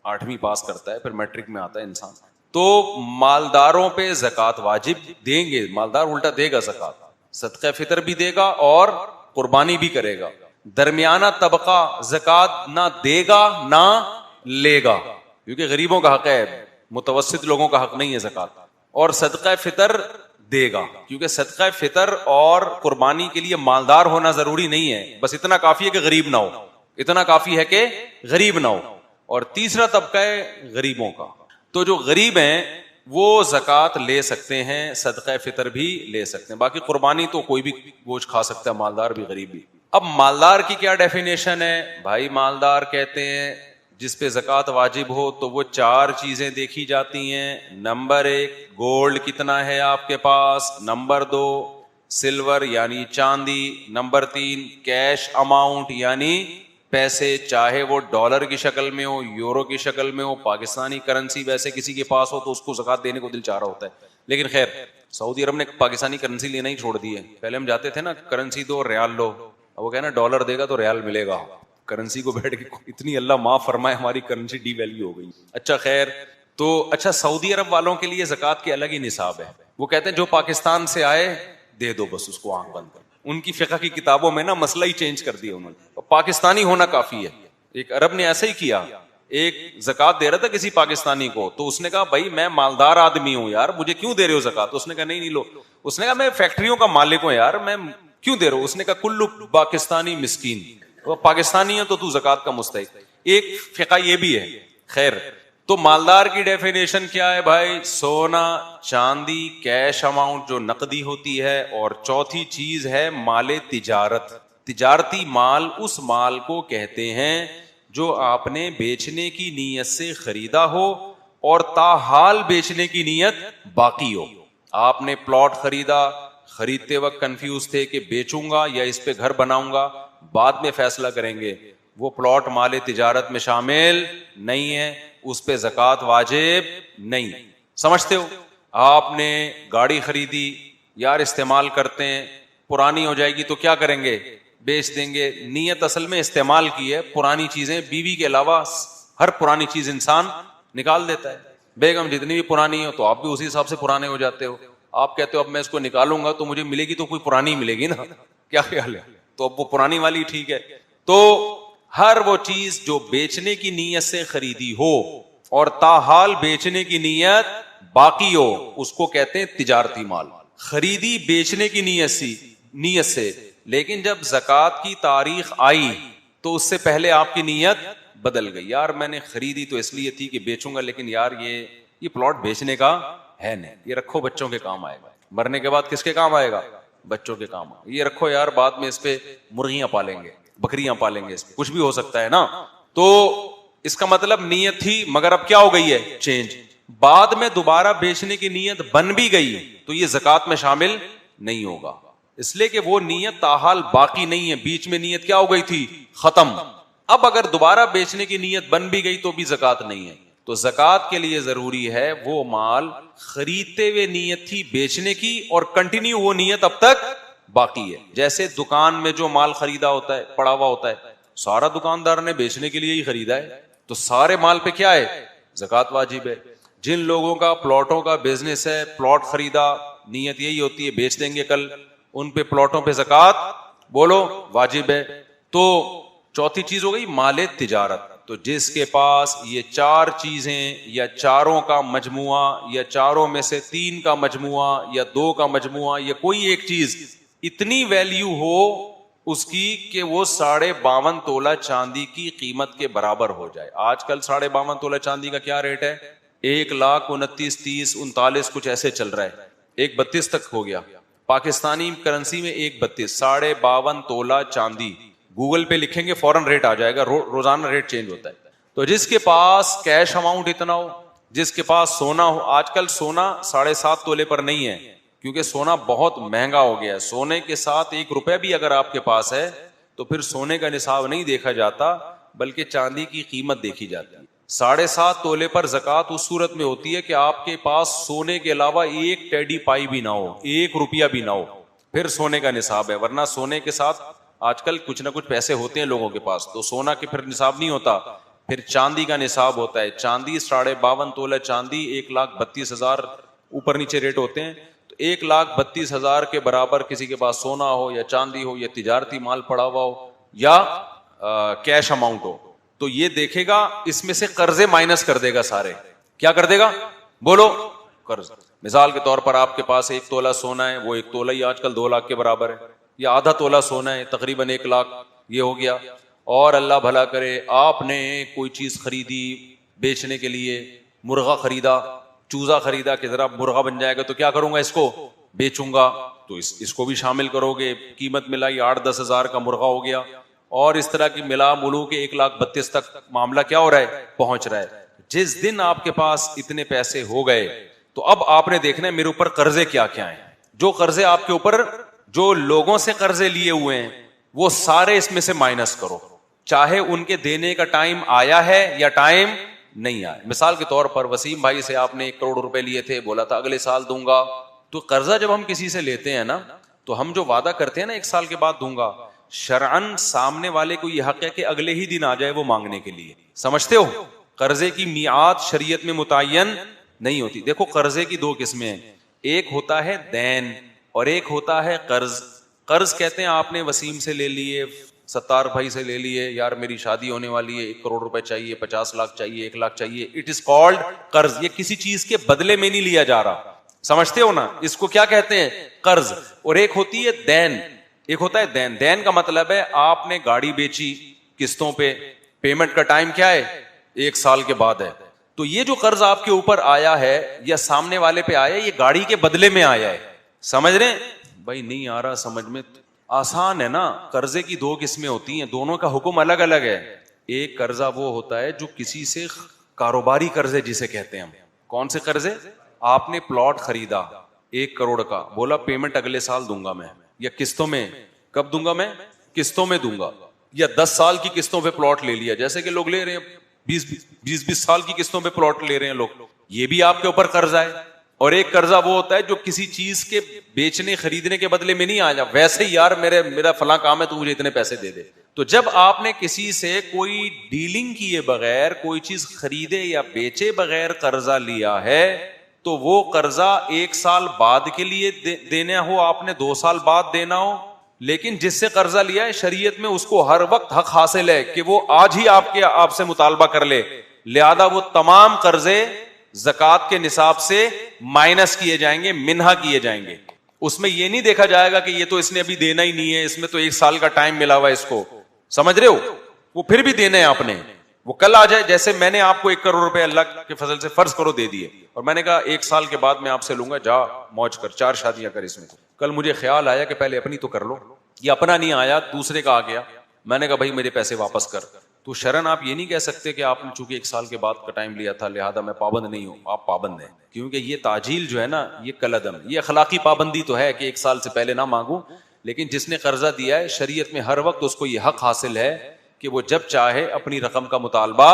8ویں پاس کرتا ہے پھر میٹرک میں آتا ہے انسان. تو مالداروں پہ زکوٰۃ واجب دیں گے, مالدار الٹا دے گا زکوٰۃ, صدقہ فطر بھی دے گا اور قربانی بھی کرے گا. درمیانہ طبقہ زکوٰۃ نہ دے گا نہ لے گا, کیونکہ غریبوں کا حق ہے, متوسط لوگوں کا حق نہیں ہے زکوٰۃ. اور صدقہ فطر دے گا, کیونکہ صدقہ فطر اور قربانی کے لیے مالدار ہونا ضروری نہیں ہے, بس اتنا کافی ہے کہ غریب نہ ہو, اتنا کافی ہے کہ غریب نہ ہو. اور تیسرا طبقہ ہے غریبوں کا, تو جو غریب ہیں وہ زکوٰۃ لے سکتے ہیں, صدقہ فطر بھی لے سکتے ہیں. باقی قربانی تو کوئی بھی گوشت کھا سکتا ہے, مالدار بھی غریب بھی. اب مالدار کی کیا ڈیفینیشن ہے بھائی؟ مالدار کہتے ہیں جس پہ زکوٰۃ واجب ہو تو وہ 4 چیزیں دیکھی جاتی ہیں. نمبر 1 گولڈ کتنا ہے آپ کے پاس, نمبر 2 سلور یعنی چاندی, نمبر 3 کیش اماؤنٹ یعنی پیسے, چاہے وہ ڈالر کی شکل میں ہو, یورو کی شکل میں ہو, پاکستانی کرنسی ویسے کسی کے پاس ہو تو اس کو زکوٰۃ دینے کو دل چاہ رہا ہوتا ہے. لیکن خیر سعودی عرب نے پاکستانی کرنسی لینا ہی چھوڑ دی ہے. پہلے ہم جاتے تھے نا کرنسی دو ریال لو, وہ کہنا ڈالر دے گا تو ریال ملے گا. کرنسی کو بیٹھ کے اتنی اللہ معاف فرمائے ہماری کرنسی ڈی ویلیو ہو گئی. اچھا خیر, تو اچھا سعودی عرب والوں کے لیے زکوٰۃ کے الگ ہی نصاب ہے. وہ کہتے ہیں جو پاکستان سے آئے دے دو بس اس کو آنکھ بند کر. ان کی فقہ کی کتابوں میں نا مسئلہ ہی چینج کر دیا انہوں نے, پاکستانی ہونا کافی ہے. ایک عرب نے ایسا ہی کیا, ایک زکوٰۃ دے رہا تھا کسی پاکستانی کو, تو اس نے کہا بھائی میں مالدار آدمی ہوں یار, مجھے کیوں دے رہے ہو زکوٰۃ؟ اس نے کہا نہیں لو. اس نے کہا میں فیکٹریوں کا مالک ہوں یار, میں کیوں دے رہا ہوں؟ اس نے کہا کلو پاکستانی مسکین, وہ پاکستانی ہے تو تو زکوٰۃ کا مستحق. ایک فقہ یہ بھی ہے. خیر, تو مالدار کی ڈیفینیشن کیا ہے بھائی؟ سونا چاندی کیش اماؤنٹ جو نقدی ہوتی ہے, اور چوتھی چیز ہے مال تجارت. تجارتی مال اس مال کو کہتے ہیں جو آپ نے بیچنے کی نیت سے خریدا ہو اور تاحال بیچنے کی نیت باقی ہو. آپ نے پلاٹ خریدا, خریدتے وقت کنفیوز تھے کہ بیچوں گا یا اس پہ گھر بناؤں گا, بعد میں فیصلہ کریں گے, وہ پلاٹ مال تجارت میں شامل نہیں ہے, اس پہ زکوٰۃ واجب نہیں. سمجھتے ہو؟ آپ نے گاڑی خریدی, یار استعمال کرتے ہیں, پرانی ہو جائے گی تو کیا کریں گے؟ بیچ دیں گے. نیت اصل میں استعمال کی ہے, پرانی چیزیں, بیوی کے علاوہ ہر پرانی چیز انسان نکال دیتا ہے. بیگم جتنی بھی پرانی ہو تو آپ بھی اسی حساب سے پرانے ہو جاتے ہو. آپ کہتے ہو اب میں اس کو نکالوں گا تو مجھے ملے گی تو کوئی پرانی ملے گی نا, کیا خیال ہے؟ تو اب وہ پرانی والی ٹھیک ہے. تو ہر وہ چیز جو بیچنے کی نیت سے خریدی ہو اور تاحال بیچنے کی نیت باقی ہو, اس کو کہتے ہیں تجارتی مال. خریدی بیچنے کی نیت سے, لیکن جب زکوٰۃ کی تاریخ آئی تو اس سے پہلے آپ کی نیت بدل گئی. یار میں نے خریدی تو اس لیے تھی کہ بیچوں گا, لیکن یار یہ پلاٹ بیچنے کا ہے نہیں, یہ رکھو بچوں کے کام آئے گا. مرنے کے بعد کس کے کام آئے گا؟ بچوں کے کام. یہ رکھو یار بعد میں اس پہ مرغیاں پالیں گے, بکریاں پالیں گے, اس پہ کچھ بھی ہو سکتا ہے نا. تو اس کا مطلب نیت تھی, مگر اب کیا ہو گئی ہے؟ چینج. بعد میں دوبارہ بیچنے کی نیت بن بھی گئی تو یہ زکوٰۃ میں شامل نہیں ہوگا, اس لیے کہ وہ نیت تاحال باقی نہیں ہے, بیچ میں نیت کیا ہو گئی تھی؟ ختم. اب اگر دوبارہ بیچنے کی نیت بن بھی گئی تو بھی زکوٰۃ نہیں ہے. تو زکوٰۃ کے لیے ضروری ہے وہ مال خریدتے ہوئے نیت تھی بیچنے کی اور کنٹینیو وہ نیت اب تک باقی ہے. جیسے دکان میں جو مال خریدا ہوتا ہے, پڑا ہوا ہوتا ہے, سارا دکاندار نے بیچنے کے لیے ہی خریدا ہے, تو سارے مال پہ کیا ہے؟ زکوٰۃ واجب ہے. جن لوگوں کا پلاٹوں کا بزنس ہے, پلاٹ خریدا, نیت یہی ہوتی ہے بیچ دیں گے کل, ان پہ پلاٹوں پہ زکوٰۃ بولو واجب ہے. تو چوتھی چیز ہو گئی مال تجارت. تو جس کے پاس یہ 4 چیزیں یا چاروں کا مجموعہ یا چاروں میں سے 3 کا مجموعہ یا 2 کا مجموعہ یا کوئی ایک چیز اتنی ویلیو ہو اس کی کہ وہ 52.5 تولہ چاندی کی قیمت کے برابر ہو جائے. آج کل 52.5 تولہ چاندی کا کیا ریٹ ہے؟ 1,29,30 30 39 کچھ ایسے چل رہا ہے, 1,32 تک ہو گیا. پاکستانی کرنسی میں 1,32 52.5 تولہ چاندی. گوگل پہ لکھیں گے فوراً ریٹ آ جائے گا, روزانہ ریٹ چینج ہوتا ہے. تو جس کے پاس کیش اماؤنٹ اتنا ہو, جس کے پاس سونا ہو, آج کل سونا 7.5 تولے پر نہیں ہے کیونکہ سونا بہت مہنگا ہو گیا ہے. سونے کے ساتھ 1 روپے بھی اگر آپ کے پاس ہے تو پھر سونے کا نصاب نہیں دیکھا جاتا بلکہ چاندی کی قیمت دیکھی جاتی ہے. 7.5 تولے پر زکوٰۃ اس صورت میں ہوتی ہے کہ آپ کے پاس سونے کے علاوہ 1 ٹیڈی پائی بھی نہ ہو, 1 روپیہ بھی نہ ہو, پھر سونے کا نصاب ہے. ورنہ سونے کے ساتھ آج کل کچھ نہ کچھ پیسے ہوتے ہیں لوگوں کے پاس, تو سونا کے پھر نصاب نہیں ہوتا. پھر چاندی کا نصاب ہوتا ہے, چاندی 52.5 تولہ چاندی 1,32,000 اوپر نیچے ریٹ ہوتے ہیں, تو 1,32,000 کے برابر کسی کے پاس سونا ہو یا چاندی ہو یا تجارتی مال پڑا ہوا ہو یا کیش اماؤنٹ ہو, تو یہ دیکھے گا اس میں سے قرضے مائنس کر دے گا سارے. کیا کر دے گا بولو؟ قرض. مثال کے طور پر آپ کے پاس 1 تولہ سونا ہے, وہ 1 تولہ ہی آج کل 2 لاکھ کے برابر ہے, یا آدھا تولہ سونا ہے تقریباً 1 لاکھ, یہ ہو گیا. اور اللہ بھلا کرے آپ نے کوئی چیز خریدی بیچنے کے لیے, مرغا خریدا, چوزا خریدا کہ ذرا مرغا بن جائے گا تو کیا کروں گا, اس کو بیچوں گا, تو اس کو بھی شامل کرو گے, قیمت ملائی 8-10 ہزار کا مرغا ہو گیا, اور اس طرح کی ملا ملو کے 1,32,000 تک معاملہ کیا ہو رہا ہے, پہنچ رہا ہے. جس دن آپ کے پاس اتنے پیسے ہو گئے تو اب آپ نے دیکھنا ہے میرے اوپر قرضے کیا کیا ہیں. جو قرضے آپ کے اوپر جو لوگوں سے قرضے لیے ہوئے ہیں وہ سارے اس میں سے مائنس کرو, چاہے ان کے دینے کا ٹائم آیا ہے یا ٹائم نہیں آیا. مثال کے طور پر وسیم بھائی سے آپ نے 1 کروڑ روپے لیے تھے, بولا تھا اگلے سال دوں گا. تو قرضہ جب ہم کسی سے لیتے ہیں نا, تو ہم جو وعدہ کرتے ہیں نا 1 سال کے بعد دوں گا, شرعن سامنے والے کو یہ حق ہے کہ اگلے ہی دن آ جائے وہ مانگنے کے لیے. سمجھتے ہو؟ قرضے کی میعاد شریعت میں متعین نہیں ہوتی. دیکھو قرضے کی 2 قسمیں ہیں, ایک ہوتا ہے دین اور ایک ہوتا ہے قرض. قرض کہتے ہیں آپ نے وسیم سے لے لیے, ستار بھائی سے لے لیے, یار میری شادی ہونے والی ہے, 1 کروڑ روپے چاہیے, 50 لاکھ چاہیے, 1 لاکھ چاہیے. اٹ از کالڈ قرض. یہ کسی چیز کے بدلے میں نہیں لیا جا رہا, سمجھتے ہو نا, اس کو کیا کہتے ہیں, قرض. اور ایک ہوتی ہے دین, ایک ہوتا ہے دین. دین کا مطلب ہے آپ نے گاڑی بیچی قسطوں پہ, پیمنٹ کا ٹائم کیا ہے, 1 سال کے بعد ہے. تو یہ جو قرض آپ کے اوپر آیا ہے یا سامنے والے پہ آیا, یہ گاڑی کے بدلے میں آیا ہے. سمجھ رہے ہیں بھائی؟ نہیں آ رہا سمجھ میں؟ آسان ہے نا. قرضے کی 2 قسمیں ہوتی ہیں, دونوں کا حکم الگ الگ ہے. ایک قرضہ وہ ہوتا ہے جو کسی سے کاروباری قرضے جسے کہتے ہیں ہم. کون سے قرضے؟ آپ نے پلاٹ خریدا 1 کروڑ کا, بولا پیمنٹ اگلے سال دوں گا میں, یا قسطوں میں. کب دوں گا میں؟ قسطوں میں دوں گا. یا 10 سال کی قسطوں پہ پلاٹ لے لیا, جیسے کہ لوگ لے رہے ہیں 20 سال کی قسطوں پہ پلاٹ لے رہے ہیں لوگ. یہ بھی آپ کے اوپر قرضہ ہے. اور ایک قرضہ وہ ہوتا ہے جو کسی چیز کے بیچنے خریدنے کے بدلے میں نہیں آیا, ویسے ہی یار میرا فلاں کام ہے تو مجھے اتنے پیسے دے دے. تو جب آپ نے کسی سے کوئی ڈیلنگ کیے بغیر, کوئی چیز خریدے یا بیچے بغیر قرضہ لیا ہے, تو وہ قرضہ 1 سال بعد کے لیے دینا ہو, آپ نے 2 سال بعد دینا ہو, لیکن جس سے قرضہ لیا ہے شریعت میں اس کو ہر وقت حق حاصل ہے کہ وہ آج ہی آپ سے مطالبہ کر لے. لہذا وہ تمام قرضے زکوٰۃ کے نصاب سے مائنس کیے جائیں گے, منہا کیے جائیں گے. اس میں یہ نہیں دیکھا جائے گا کہ یہ تو اس نے ابھی دینا ہی نہیں ہے, اس میں تو 1 سال کا ٹائم ملا ہوا ہے اس کو. سمجھ رہے ہو؟ وہ پھر بھی دینا ہے آپ نے, وہ کل آ جائے. جیسے میں نے آپ کو 1 کروڑ روپے اللہ کے فضل سے فرض کرو دے دیے, اور میں نے کہا 1 سال کے بعد میں آپ سے لوں گا, جا موج کر, 4 شادیاں کر اس میں. کل مجھے خیال آیا کہ پہلے اپنی تو کر لو, یہ اپنا نہیں آیا, دوسرے کا آ گیا. میں نے کہا بھائی میرے پیسے واپس کر. تو شرن آپ یہ نہیں کہہ سکتے کہ آپ نے چونکہ 1 سال کے بعد کا ٹائم لیا تھا لہذا میں پابند نہیں ہوں. آپ پابند ہیں, کیونکہ یہ تعجیل جو ہے نا, یہ کالعدم, یہ اخلاقی پابندی تو ہے کہ 1 سال سے پہلے نہ مانگوں, لیکن جس نے قرضہ دیا ہے شریعت میں ہر وقت اس کو یہ حق حاصل ہے کہ وہ جب چاہے اپنی رقم کا مطالبہ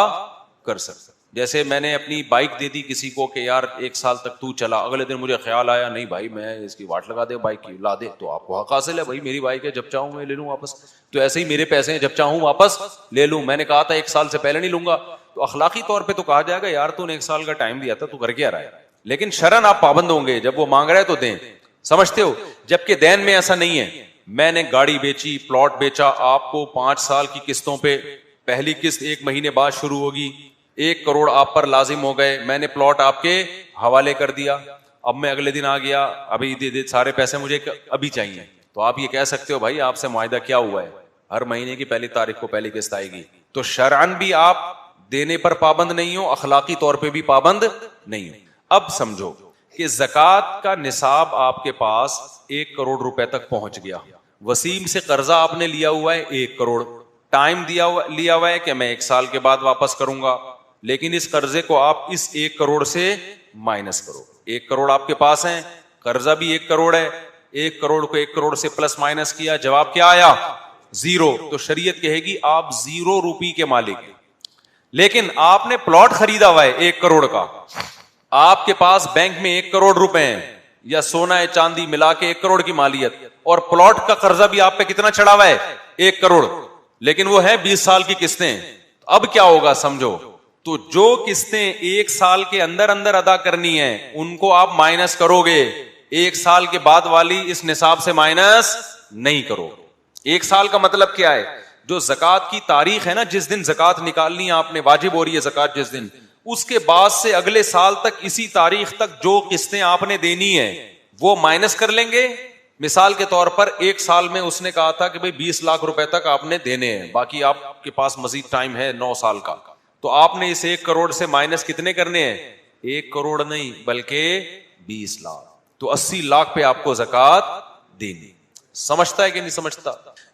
کر سکتا. جیسے میں نے اپنی بائک دے دی کسی کو کہ یار 1 سال تک تو چلا, اگلے دن مجھے خیال آیا نہیں بھائی میں اس کی واٹ لگا دے بائک کی, لا دے, تو آپ کو حق حاصل ہے, بھائی میری بائک ہے, جب چاہوں میں لے لوں واپس. تو ایسے ہی میرے پیسے ہیں, جب چاہوں واپس لے لوں. میں نے کہا تھا 1 سال سے پہلے نہیں لوں گا, تو اخلاقی طور پہ تو کہا جائے گا یار تو نے 1 سال کا ٹائم دیا تھا, تو کر کے آ رہا ہے. لیکن شرن آپ پابند ہوں گے, جب وہ مانگ رہا ہے تو دیں. سمجھتے ہو؟ جبکہ دین میں ایسا نہیں ہے. میں نے گاڑی بیچی, پلاٹ بیچا, آپ کو 5 سال کی قسطوں پہ, پہلی قسط 1 مہینے بعد شروع ہوگی, 1 کروڑ آپ پر لازم ہو گئے, میں نے پلاٹ آپ کے حوالے کر دیا. اب میں اگلے دن آ گیا, ابھی دے سارے پیسے مجھے ابھی چاہیے, تو آپ یہ کہہ سکتے ہو بھائی آپ سے معاہدہ کیا ہوا ہے, ہر مہینے کی پہلی تاریخ کو پہلی قسط آئے گی. تو شرعن بھی آپ دینے پر پابند نہیں ہو, اخلاقی طور پہ بھی پابند نہیں ہو. اب سمجھو کہ زکوٰۃ کا نصاب آپ کے پاس 1 کروڑ روپے تک پہنچ گیا. وسیم سے قرضہ آپ نے لیا ہوا ہے 1 کروڑ, ٹائم لیا ہوا ہے کہ میں 1 سال کے بعد واپس کروں گا, لیکن اس قرضے کو آپ اس 1 کروڑ سے مائنس کرو. 1 کروڑ آپ کے پاس ہیں, قرضہ بھی 1 کروڑ ہے, 1 کروڑ کو 1 کروڑ سے پلس مائنس کیا, جواب کیا آیا؟ 0. تو شریعت کہے گی آپ 0 روپی کے مالک. لیکن آپ نے پلاٹ خریدا ہوا ہے 1 کروڑ کا, آپ کے پاس بینک میں 1 کروڑ روپے ہیں, یا سونا ہے چاندی ملا کے 1 کروڑ کی مالیت, اور پلاٹ کا قرضہ بھی آپ پہ کتنا چڑھا ہوا ہے؟ 1 کروڑ, لیکن وہ ہے 20 سال کی قسطیں. اب کیا ہوگا سمجھو, تو جو قسطیں ایک سال کے اندر اندر ادا کرنی ہے ان کو آپ مائنس کرو گے, ایک سال کے بعد والی اس نصاب سے مائنس نہیں کرو. ایک سال کا مطلب کیا ہے, جو زکات کی تاریخ ہے نا, جس دن زکات نکالنی ہے آپ نے, واجب ہو رہی ہے زکات جس دن, اس کے بعد سے اگلے سال تک اسی تاریخ تک جو قسطیں آپ نے دینی ہے وہ مائنس کر لیں گے. مثال کے طور پر ایک سال میں اس نے کہا تھا کہ بھئی 20 لاکھ روپے تک آپ نے دینے ہیں, باقی آپ کے پاس مزید ٹائم ہے 9 سال کا, تو آپ نے اس 1 کروڑ سے مائنس کتنے کرنے ہیں, 1 کروڑ نہیں بلکہ 20 لاکھ, تو 80 لاکھ پہ آپ کو زکات دینی. سمجھتا ہے کہ نہیں سمجھتا؟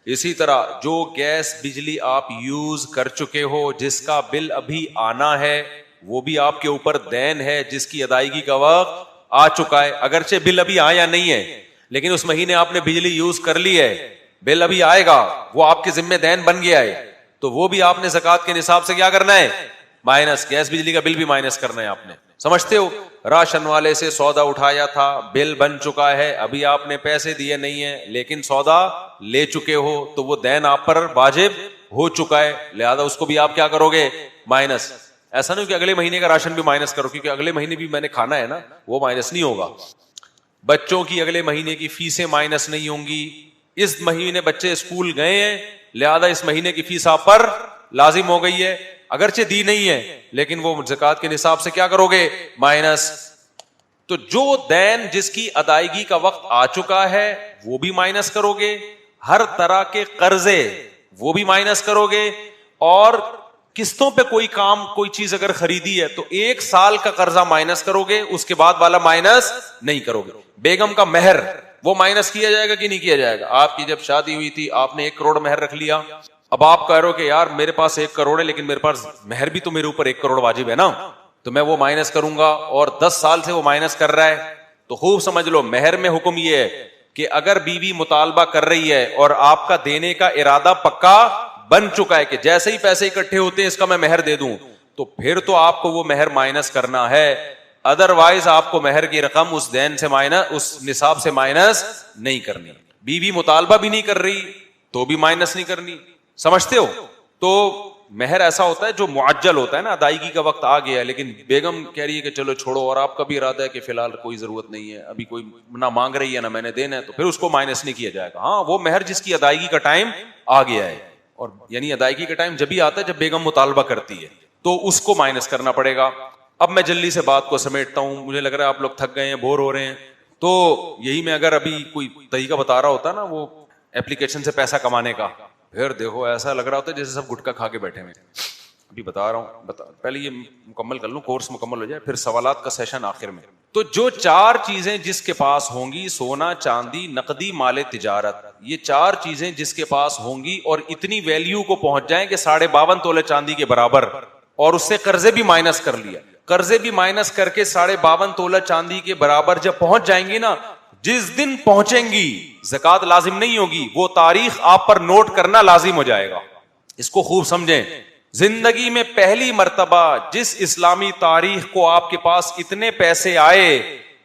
اسی طرح جو گیس بجلی آپ یوز کر چکے ہو, جس کا بل ابھی آنا ہے, وہ بھی آپ کے اوپر دین ہے جس کی ادائیگی کا وقت آ چکا ہے. اگرچہ بل ابھی آیا نہیں ہے لیکن اس مہینے آپ نے بجلی یوز کر لی ہے, بل ابھی آئے گا, وہ آپ کے ذمہ دین بن گیا ہے, تو وہ بھی آپ نے زکات کے نصاب سے کیا کرنا ہے, مائنس. گیس بجلی کا بل بھی مائنس کرنا ہے آپ نے. سمجھتے ہو؟ راشن والے سے سودا اٹھایا تھا, بل بن چکا ہے, ابھی آپ نے پیسے دیے نہیں ہیں لیکن سودا لے چکے ہو, تو وہ دین آپ پر واجب ہو چکا ہے, لہذا اس کو بھی آپ کیا کرو گے, مائنس. ایسا نہیں کہ اگلے مہینے کا راشن بھی مائنس کرو, کیونکہ اگلے مہینے بھی میں نے کھانا ہے نا, وہ مائنس نہیں ہوگا. بچوں کی اگلے مہینے کی فیسیں مائنس نہیں ہوں گی. اس مہینے بچے اسکول گئے ہیں لہذا اس مہینے کی فیس آپ پر لازم ہو گئی ہے, اگرچہ دی نہیں ہے لیکن وہ زکات کے نصاب سے کیا کرو گے, مائنس. تو جو دین جس کی ادائیگی کا وقت آ چکا ہے وہ بھی مائنس کرو گے, ہر طرح کے قرضے وہ بھی مائنس کرو گے, اور قسطوں پہ کوئی کام کوئی چیز اگر خریدی ہے تو 1 سال کا قرضہ مائنس کرو گے, اس کے بعد والا مائنس نہیں کرو گے. بیگم کا مہر وہ مائنس کیا جائے گا کہ نہیں کیا جائے گا؟ آپ کی جب شادی ہوئی تھی آپ نے 1 کروڑ مہر رکھ لیا, اب آپ کہہ رہے ہو کہ یار میرے پاس 1 کروڑ ہے لیکن میرے پاس مہر بھی تو میرے اوپر 1 کروڑ واجب ہے نا, تو میں وہ مائنس کروں گا, اور 10 سال سے وہ مائنس کر رہا ہے. تو خوب سمجھ لو, مہر میں حکم یہ ہے کہ اگر بیوی مطالبہ کر رہی ہے اور آپ کا دینے کا ارادہ پکا بن چکا ہے کہ جیسے ہی پیسے اکٹھے ہوتے ہیں اس کا میں مہر دے دوں, تو پھر تو آپ کو وہ مہر مائنس کرنا ہے. ادروائز آپ کو مہر کی رقم اس دین سے مائنس, اس نصاب سے مائنس نہیں کرنی. بیوی مطالبہ بھی نہیں کر رہی تو بھی مائنس نہیں کرنی. سمجھتے ہو؟ تو مہر ایسا ہوتا ہے جو معجل ہوتا ہے نا, ادائیگی کا وقت آ گیا ہے لیکن بیگم کہہ رہی ہے کہ چلو چھوڑو, اور آپ کا بھی ارادہ ہے کہ فی الحال کوئی ضرورت نہیں ہے, ابھی کوئی نہ مانگ رہی ہے نہ میں نے دینا ہے, تو پھر اس کو مائنس نہیں کیا جائے گا. ہاں وہ مہر جس کی ادائیگی کا ٹائم آ گیا ہے, اور یعنی ادائیگی کا ٹائم جب ہی آتا ہے جب بیگم مطالبہ کرتی ہے, تو اس کو مائنس کرنا پڑے گا. اب میں جلدی سے بات کو سمیٹتا ہوں, مجھے لگ رہا ہے آپ لوگ تھک گئے ہیں, بور ہو رہے ہیں. تو یہی میں اگر ابھی کوئی طریقہ بتا رہا ہوتا نا وہ ایپلیکیشن سے پیسہ کمانے کا, پھر دیکھو ایسا لگ رہا ہوتا ہے جیسے سب گٹکا کھا کے بیٹھے ہوئے. ابھی بتا رہا ہوں, پہلے یہ مکمل کر لوں, کورس مکمل ہو جائے, پھر سوالات کا سیشن آخر میں. تو جو 4 چیزیں جس کے پاس ہوں گی, سونا, چاندی, نقدی, مال تجارت, یہ 4 چیزیں جس کے پاس ہوں گی اور اتنی ویلیو کو پہنچ جائیں کہ 52.5 تولے چاندی کے برابر, اور اس سے قرضے بھی مائنس کر لیا, قرضے بھی مائنس کر کے 52.5 تولہ چاندی کے برابر جب پہنچ جائیں گی نا, جس دن پہنچیں گی زکات لازم نہیں ہوگی, وہ تاریخ آپ پر نوٹ کرنا لازم ہو جائے گا. اس کو خوب سمجھیں. زندگی میں پہلی مرتبہ جس اسلامی تاریخ کو آپ کے پاس اتنے پیسے آئے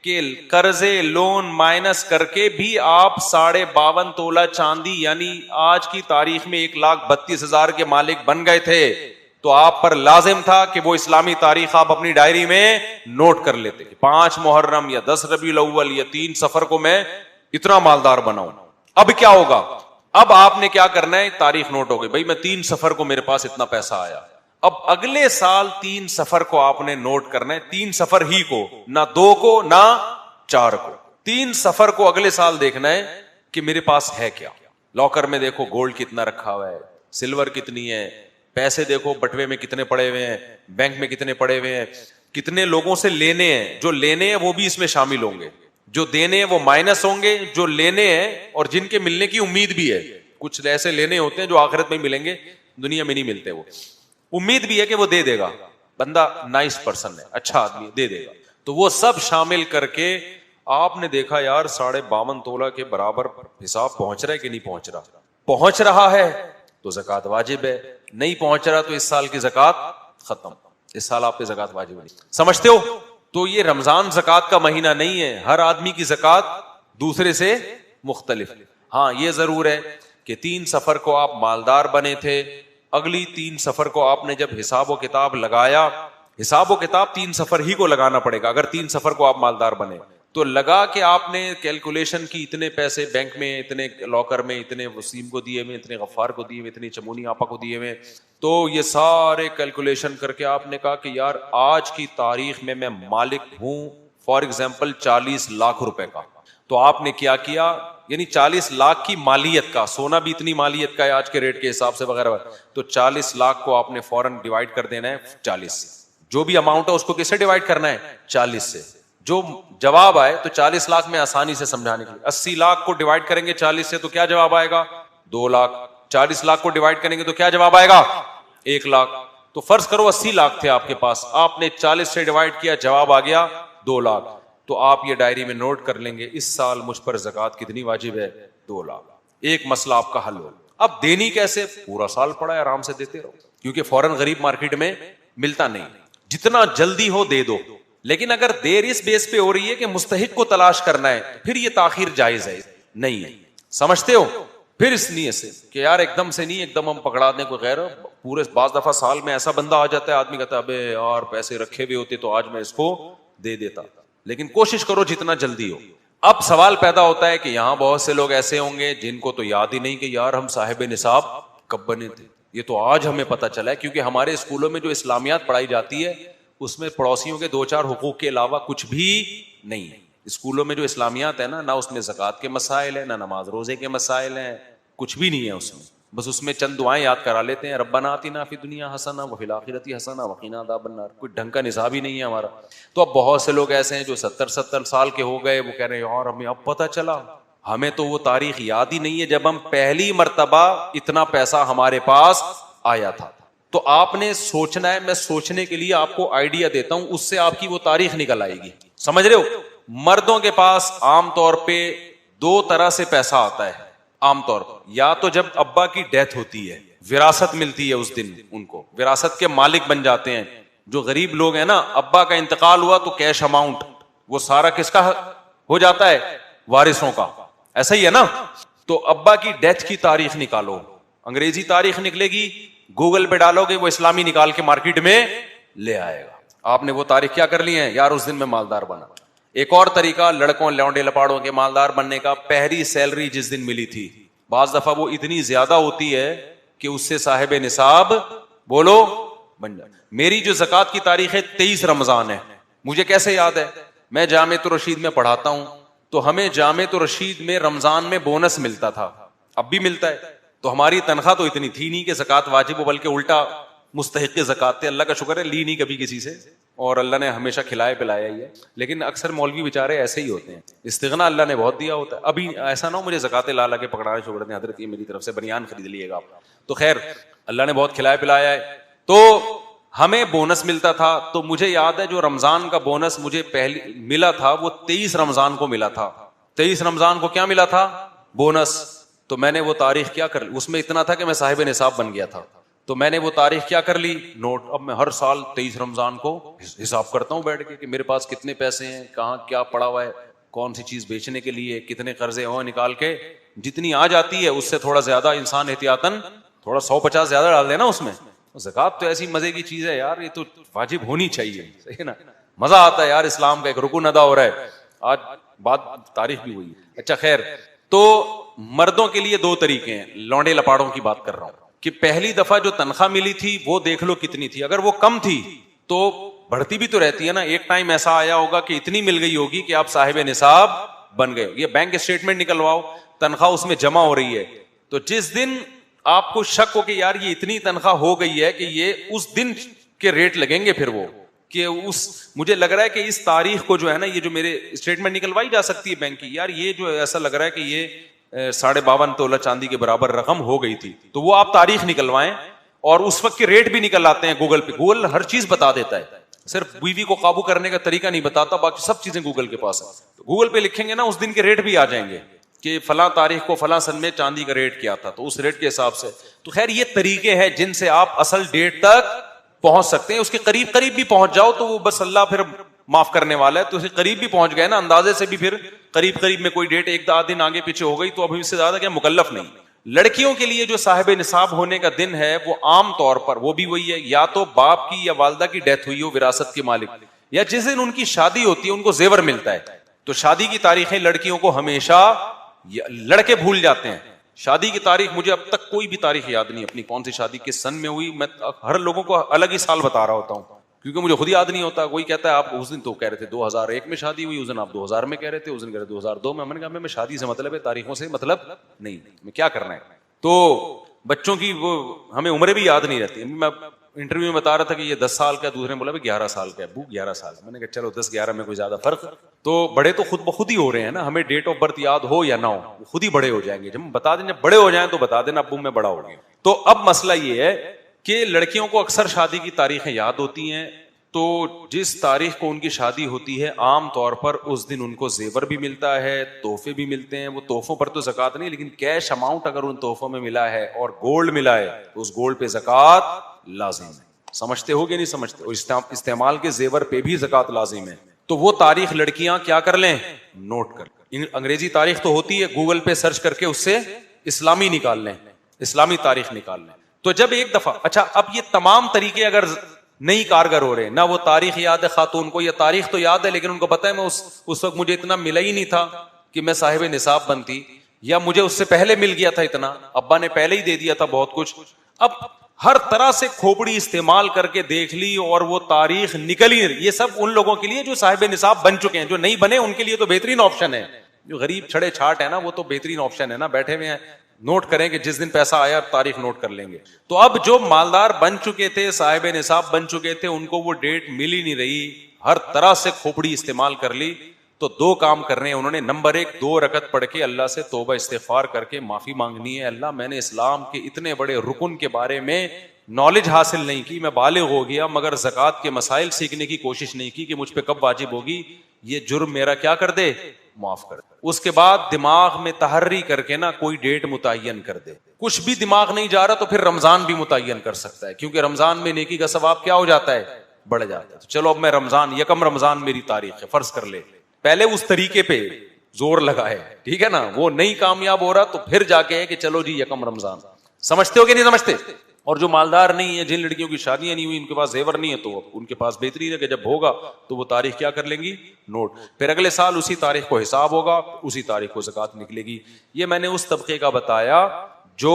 کہ قرضے لون مائنس کر کے بھی آپ 52.5 تولہ چاندی یعنی آج کی تاریخ میں 1,32,000 کے مالک بن گئے تھے, تو آپ پر لازم تھا کہ وہ اسلامی تاریخ آپ اپنی ڈائری میں نوٹ کر لیتے کہ 5 محرم یا 10 ربیع الاول یا 3 صفر کو میں اتنا مالدار بناؤں. اب کیا ہوگا؟ اب آپ نے کیا کرنا ہے, تاریخ نوٹ ہو گئی, بھائی میں 3 صفر کو میرے پاس اتنا پیسہ آیا, اب اگلے سال 3 صفر کو آپ نے نوٹ کرنا ہے, 3 صفر ہی کو, نہ 2 کو نہ 4 کو, 3 صفر کو اگلے سال دیکھنا ہے کہ میرے پاس ہے کیا. لاکر میں دیکھو گولڈ کتنا رکھا ہوا ہے, سلور کتنی ہے, پیسے دیکھو بٹوے میں کتنے پڑے ہوئے ہیں, بینک میں کتنے پڑے ہوئے ہیں, کتنے لوگوں سے لینے ہیں, جو لینے ہیں وہ بھی اس میں شامل ہوں گے, جو دینے ہیں وہ مائنس ہوں گے, جو لینے ہیں اور جن کے ملنے کی امید بھی ہے. کچھ ایسے لینے ہوتے ہیں جو آخرت میں ملیں گے, دنیا میں نہیں ملتے, وہ امید بھی ہے کہ وہ دے دے گا, بندہ نائس پرسن ہے, اچھا آدمی دے دے گا, تو وہ سب شامل کر کے آپ نے دیکھا یار 52.5 تولہ کے برابر حساب پہنچ رہا ہے کہ نہیں پہنچ رہا, پہنچ رہا ہے تو زکات واجب ہے, نہیں پہنچ رہا تو اس سال کی زکات ختم, اس سال آپ پہ زکات واجب نہیں. سمجھتے ہو؟ تو یہ رمضان زکات کا مہینہ نہیں ہے, ہر آدمی کی زکات دوسرے سے مختلف. ہاں یہ ضرور ہے کہ 3 صفر کو آپ مالدار بنے تھے اگلی 3 سفر کو آپ نے جب حساب و کتاب لگایا, حساب و کتاب 3 سفر ہی کو لگانا پڑے گا اگر 3 سفر کو آپ مالدار بنے, تو لگا کہ آپ نے کیلکولیشن کی اتنے پیسے بینک میں, اتنے لاکر میں, اتنے وسیم کو دیے ہوئے, اتنے غفار کو دیے ہوئے, اتنی چمونی آپا کو دیے ہوئے, تو یہ سارے کیلکولیشن کر کے آپ نے کہا کہ یار آج کی تاریخ میں مالک ہوں فار ایگزامپل 40 لاکھ روپے کا. تو آپ نے کیا کیا, یعنی 40 لاکھ کی مالیت کا, سونا بھی اتنی مالیت کا ہے آج کے ریٹ کے حساب سے وغیرہ, تو 40 لاکھ کو آپ نے فوراً ڈیوائڈ کر دینا ہے 40 سے. جو بھی اماؤنٹ ہے اس کو کس سے ڈیوائڈ کرنا ہے, 40 سے. جو جواب آئے تو 40 لاکھ میں آسانی سے سمجھانے کے لیے 80 لاکھ کو ڈیوائڈ کریں گے 40 سے تو کیا جواب آئے گا, 2 لاکھ. 40 لاکھ کو ڈیوائڈ کریں گے تو کیا جواب آئے گا, 1 لاکھ. تو فرض کرو 80 لاکھ تھے آپ کے پاس, آپ نے 40 سے ڈیوائڈ کیا, جواب آ گیا 2 لاکھ. تو آپ یہ ڈائری میں نوٹ کر لیں گے اس سال مجھ پر زکوٰۃ کتنی واجب ہے, 2 لاکھ. ایک مسئلہ آپ کا حل ہو. اب دینی کیسے, پورا سال پڑا ہے آرام سے دیتے رہو, کیونکہ فوراً غریب مارکیٹ میں ملتا نہیں, جتنا جلدی ہو دے دو. لیکن اگر دیر اس بیس پہ ہو رہی ہے کہ مستحق کو تلاش کرنا ہے, پھر یہ تاخیر جائز ہے نہیں ہے, سمجھتے ہو. پھر اس نیت سے کہ یار ایک دم سے نہیں, ایک دم ہم پکڑا دیں کوئی غیر, پورے بعض دفعہ سال میں ایسا بندہ آ جاتا ہے آدمی کہتا ہے ابے یار پیسے رکھے ہوئے ہوتے تو آج میں اس کو دے دیتا. لیکن کوشش کرو جتنا جلدی ہو. اب سوال پیدا ہوتا ہے کہ یہاں بہت سے لوگ ایسے ہوں گے جن کو تو یاد ہی نہیں کہ یار ہم صاحب نصاب کب بنے تھے. یہ تو آج ہمیں پتہ چلا ہے, کیونکہ ہمارے اسکولوں میں جو اسلامیات پڑھائی جاتی ہے اس میں پڑوسیوں کے 2-4 حقوق کے علاوہ کچھ بھی نہیں ہے. اسکولوں میں جو اسلامیات ہے نا, نہ اس میں زکوٰۃ کے مسائل ہیں, نہ نماز روزے کے مسائل ہیں, کچھ بھی نہیں ہے اس میں. بس اس میں چند دعائیں یاد کرا لیتے ہیں, ربنا آتنا فی الدنیا حسنہ وفی الآخرۃ حسنہ وقنا عذاب النار. کوئی ڈھنگ کا نصاب ہی نہیں ہے ہمارا. تو اب بہت سے لوگ ایسے ہیں جو 70 سال کے ہو گئے, وہ کہہ رہے ہیں یار ہمیں اب پتہ چلا, ہمیں تو وہ تاریخ یاد ہی نہیں ہے جب ہم پہلی مرتبہ اتنا پیسہ ہمارے پاس آیا تھا. تو آپ نے سوچنا ہے, میں سوچنے کے لیے آپ کو آئیڈیا دیتا ہوں, اس سے آپ کی وہ تاریخ نکل آئے گی. سمجھ رہے ہو. مردوں کے پاس عام طور پہ 2 طرح سے پیسہ آتا ہے عام طور پر. یا تو جب ابا کی ڈیتھ ہوتی ہے, وراثت ملتی ہے اس دن, ان کو وراثت کے مالک بن جاتے ہیں. جو غریب لوگ ہیں نا, ابا کا انتقال ہوا تو کیش اماؤنٹ وہ سارا کس کا ہو جاتا ہے, وارثوں کا. ایسا ہی ہے نا. تو ابا کی ڈیتھ کی تاریخ نکالو, انگریزی تاریخ نکلے گی, گوگل پہ ڈالو گے وہ اسلامی نکال کے مارکیٹ میں لے آئے گا. آپ نے وہ تاریخ کیا کر لی ہے, یار اس دن میں مالدار بنا. ایک اور طریقہ لڑکوں لونڈے لپاڑوں کے مالدار بننے کا, پہلی سیلری جس دن ملی تھی, بعض دفعہ وہ اتنی زیادہ ہوتی ہے کہ اس سے صاحب نصاب بولو بن جائے. میری جو زکوٰۃ کی تاریخ ہے 23 رمضان ہے. مجھے کیسے یاد ہے, میں جامعۃ الرشید میں پڑھاتا ہوں, تو ہمیں جامعۃ الرشید میں رمضان میں بونس ملتا تھا, اب بھی ملتا ہے. تو ہماری تنخواہ تو اتنی تھی نہیں کہ زکوٰۃ واجب ہو, بلکہ الٹا مستحق زکوٰۃ تھے. اللہ کا شکر ہے لی نہیں کبھی کسی سے, اور اللہ نے ہمیشہ کھلایا پلایا ہی ہے. لیکن اکثر مولوی بیچارے ایسے ہی ہوتے ہیں, استغنا اللہ نے بہت دیا ہوتا ہے. ابھی ایسا نہ ہو مجھے زکوٰۃ لا لا کے پکڑانے شروع کر دیں, حضرت یہ میری طرف سے بنیان خرید لیے گا آپ. تو خیر اللہ نے بہت کھلایا پلایا ہے. تو ہمیں بونس ملتا تھا. تو مجھے یاد ہے جو رمضان کا بونس مجھے پہلی ملا تھا وہ 23 رمضان کو ملا تھا. 23 رمضان کو کیا ملا تھا, بونس. تو میں نے وہ تاریخ کیا کر لی, اس میں اتنا تھا کہ میں صاحب نصاب بن گیا تھا. تو میں نے وہ تاریخ کیا کر لی, نوٹ. اب میں ہر سال 23 رمضان کو حساب کرتا ہوں بیٹھ کے کہ میرے پاس کتنے پیسے ہیں, کہاں کیا پڑا ہوا ہے, کون سی چیز بیچنے کے لیے, کتنے قرضے ہوں, نکال کے جتنی آ جاتی ہے اس سے تھوڑا زیادہ انسان احتیاطاً تھوڑا 150 زیادہ ڈال دینا اس میں. زکوٰۃ تو ایسی مزے کی چیز ہے یار, یہ تو واجب ہونی چاہیے, صحیح ہے نا. مزہ آتا ہے یار, اسلام کا ایک رکن ادا ہو رہا ہے. آج بات تاریخ بھی ہوئی. اچھا خیر, تو مردوں کے لیے 2 طریقے ہیں, لونڈے لپاڑوں کی بات کر رہا ہوں, کہ پہلی دفعہ جو تنخواہ ملی تھی وہ دیکھ لو کتنی تھی. اگر وہ کم تھی تو بڑھتی بھی تو رہتی ہے نا. ایک ٹائم ایسا آیا ہوگا کہ اتنی مل گئی ہوگی کہ آپ صاحب نصاب بن گئے. یہ بینک اسٹیٹمنٹ نکلواؤ, تنخواہ اس میں جمع ہو رہی ہے. تو جس دن آپ کو شک ہو کہ یار یہ اتنی تنخواہ ہو گئی ہے کہ یہ اس دن کے ریٹ لگیں گے, پھر وہ کہ مجھے لگ رہا ہے کہ اس تاریخ کو جو ہے نا, یہ جو میرے اسٹیٹمنٹ نکلوائی جا سکتی ہے بینک کی, یار یہ جو ایسا لگ رہا ہے کہ یہ 52.5 تولہ چاندی کے برابر رقم ہو گئی تھی. تو وہ آپ تاریخ نکلوائیں, اور اس وقت کے ریٹ بھی نکل آتے ہیں گوگل پہ. گوگل ہر چیز بتا دیتا ہے, صرف بیوی کو قابو کرنے کا طریقہ نہیں بتاتا, باقی سب چیزیں گوگل کے پاس ہے. تو گوگل پہ لکھیں گے نا اس دن کے ریٹ بھی آ جائیں گے کہ فلاں تاریخ کو فلاں سن میں چاندی کا ریٹ کیا تھا, تو اس ریٹ کے حساب سے. تو خیر یہ طریقے ہیں جن سے آپ اصل ڈیٹ تک پہنچ سکتے ہیں. اس کے قریب قریب بھی پہنچ جاؤ تو وہ بس اللہ پھر معاف کرنے والا ہے. تو اس کے قریب بھی پہنچ گئے نا, اندازے سے بھی پھر قریب قریب میں کوئی ڈیٹ 1-2 دن آگے پیچھے ہو گئی تو ابھی اس سے زیادہ کیا مکلف نہیں. لڑکیوں کے لیے جو صاحب نصاب ہونے کا دن ہے وہ عام طور پر وہ بھی وہی ہے، یا تو باپ کی یا والدہ کی ڈیتھ ہوئی ہو وراثت کے مالک، یا جس دن ان کی شادی ہوتی ہے ان کو زیور ملتا ہے. تو شادی کی تاریخیں لڑکیوں کو ہمیشہ لڑکے بھول جاتے ہیں. شادی کی تاریخ مجھے اب تک کوئی بھی تاریخ یاد نہیں اپنی، کون سی شادی کس سن میں ہوئی. میں ہر لوگوں کو الگ ہی سال بتا رہا ہوتا ہوں کیونکہ مجھے خود یاد نہیں ہوتا. کوئی کہتا ہے آپ اس دن تو کہہ رہے تھے 2001 میں شادی ہوئی، اس دن آپ 2000 میں کہہ رہے تھے، اس دن کہہ رہے 2002 میں. میں نے کہا میں شادی سے مطلب ہے، تاریخوں سے مطلب نہیں، میں کیا کرنا ہے. تو بچوں کی وہ ہمیں عمریں بھی یاد نہیں رہتی. میں انٹرویو میں بتا رہا تھا کہ یہ 10 سال کا، دوسرے نے بولا 11 سال کا ہے. ابو 11 سال. میں نے کہا چلو 10-11 میں کوئی زیادہ فرق. تو بڑے تو خود بخود ہی ہو رہے ہیں نا، ہمیں ڈیٹ آف برتھ یاد ہو یا نہ ہو وہ خود ہی بڑے ہو جائیں گے. جب بتا دیں، جب بڑے ہو جائیں تو بتا دینا ابو میں بڑا ہو گیا. تو اب مسئلہ یہ ہے کہ لڑکیوں کو اکثر شادی کی تاریخیں یاد ہوتی ہیں، تو جس تاریخ کو ان کی شادی ہوتی ہے عام طور پر اس دن ان کو زیور بھی ملتا ہے، تحفے بھی ملتے ہیں. وہ تحفوں پر تو زکوٰۃ نہیں، لیکن کیش اماؤنٹ اگر ان تحفوں میں ملا ہے اور گولڈ ملا ہے تو اس گولڈ پہ زکوٰۃ لازم ہے. سمجھتے ہو کہ نہیں سمجھتے؟ اور استعمال کے زیور پہ بھی زکوٰۃ لازم ہے. تو وہ تاریخ لڑکیاں کیا کر لیں، نوٹ کر. انگریزی تاریخ تو ہوتی ہے، گوگل پہ سرچ کر کے اس سے اسلامی نکال لیں، اسلامی تاریخ نکال لیں. تو جب ایک دفعہ اچھا، اب یہ تمام طریقے اگر نہیں کارگر ہو رہے، نہ وہ تاریخ یاد ہے خاتون کو، یا تاریخ تو یاد ہے لیکن ان کو پتا ہے میں اس وقت مجھے اتنا ملا ہی نہیں تھا کہ میں صاحب نصاب بنتی، یا مجھے اس سے پہلے مل گیا تھا اتنا، ابا نے پہلے ہی دے دیا تھا بہت کچھ. اب ہر طرح سے کھوپڑی استعمال کر کے دیکھ لی اور وہ تاریخ نکل ہی. یہ سب ان لوگوں کے لیے جو صاحب نصاب بن چکے ہیں. جو نہیں بنے ان کے لیے تو بہترین آپشن ہے. جو غریب چھڑے چھاٹ ہے نا، وہ تو بہترین آپشن ہے نا، بیٹھے ہوئے ہیں، نوٹ کریں کہ جس دن پیسہ آیا تاریخ نوٹ کر لیں گے. تو اب جو مالدار بن چکے تھے، صاحب نصاب بن چکے تھے، ان کو وہ ڈیٹ مل ہی نہیں رہی، ہر طرح سے کھوپڑی استعمال کر لی. تو 2 کام کرنے ہیں انہوں نے. نمبر 1، 2 رکعت پڑھ کے اللہ سے توبہ استغفار کر کے معافی مانگنی ہے. اللہ میں نے اسلام کے اتنے بڑے رکن کے بارے میں نالج حاصل نہیں کی، میں بالغ ہو گیا مگر زکوٰۃ کے مسائل سیکھنے کی کوشش نہیں کی کہ مجھ پہ کب واجب ہوگی. یہ جرم میرا کیا کر دے، معاف کر دے. اس کے بعد دماغ میں تحری کر کے نا کوئی ڈیٹ متعین کر دے. کچھ بھی دماغ نہیں جا رہا تو پھر رمضان بھی متعین کر سکتا ہے، کیونکہ رمضان میں نیکی کا ثواب کیا ہو جاتا ہے، بڑھ جاتا ہے. تو چلو اب میں رمضان، 1 رمضان میری تاریخ ہے، فرض کر لے. پہلے اس طریقے پہ زور لگا ہے، ٹھیک ہے نا. وہ نہیں کامیاب ہو رہا تو پھر جا کے ہے کہ چلو جی 1 رمضان. سمجھتے ہو کہ نہیں سمجھتے؟ اور جو مالدار نہیں ہے، جن لڑکیوں کی شادیاں نہیں ہوئی، ان کے پاس زیور نہیں ہے، تو ان کے پاس بہترین ہے کہ جب ہوگا تو وہ تاریخ کیا کر لیں گی، نوٹ. پھر اگلے سال اسی تاریخ کو حساب ہوگا، اسی تاریخ کو زکوٰۃ نکلے گی. یہ میں نے اس طبقے کا بتایا جو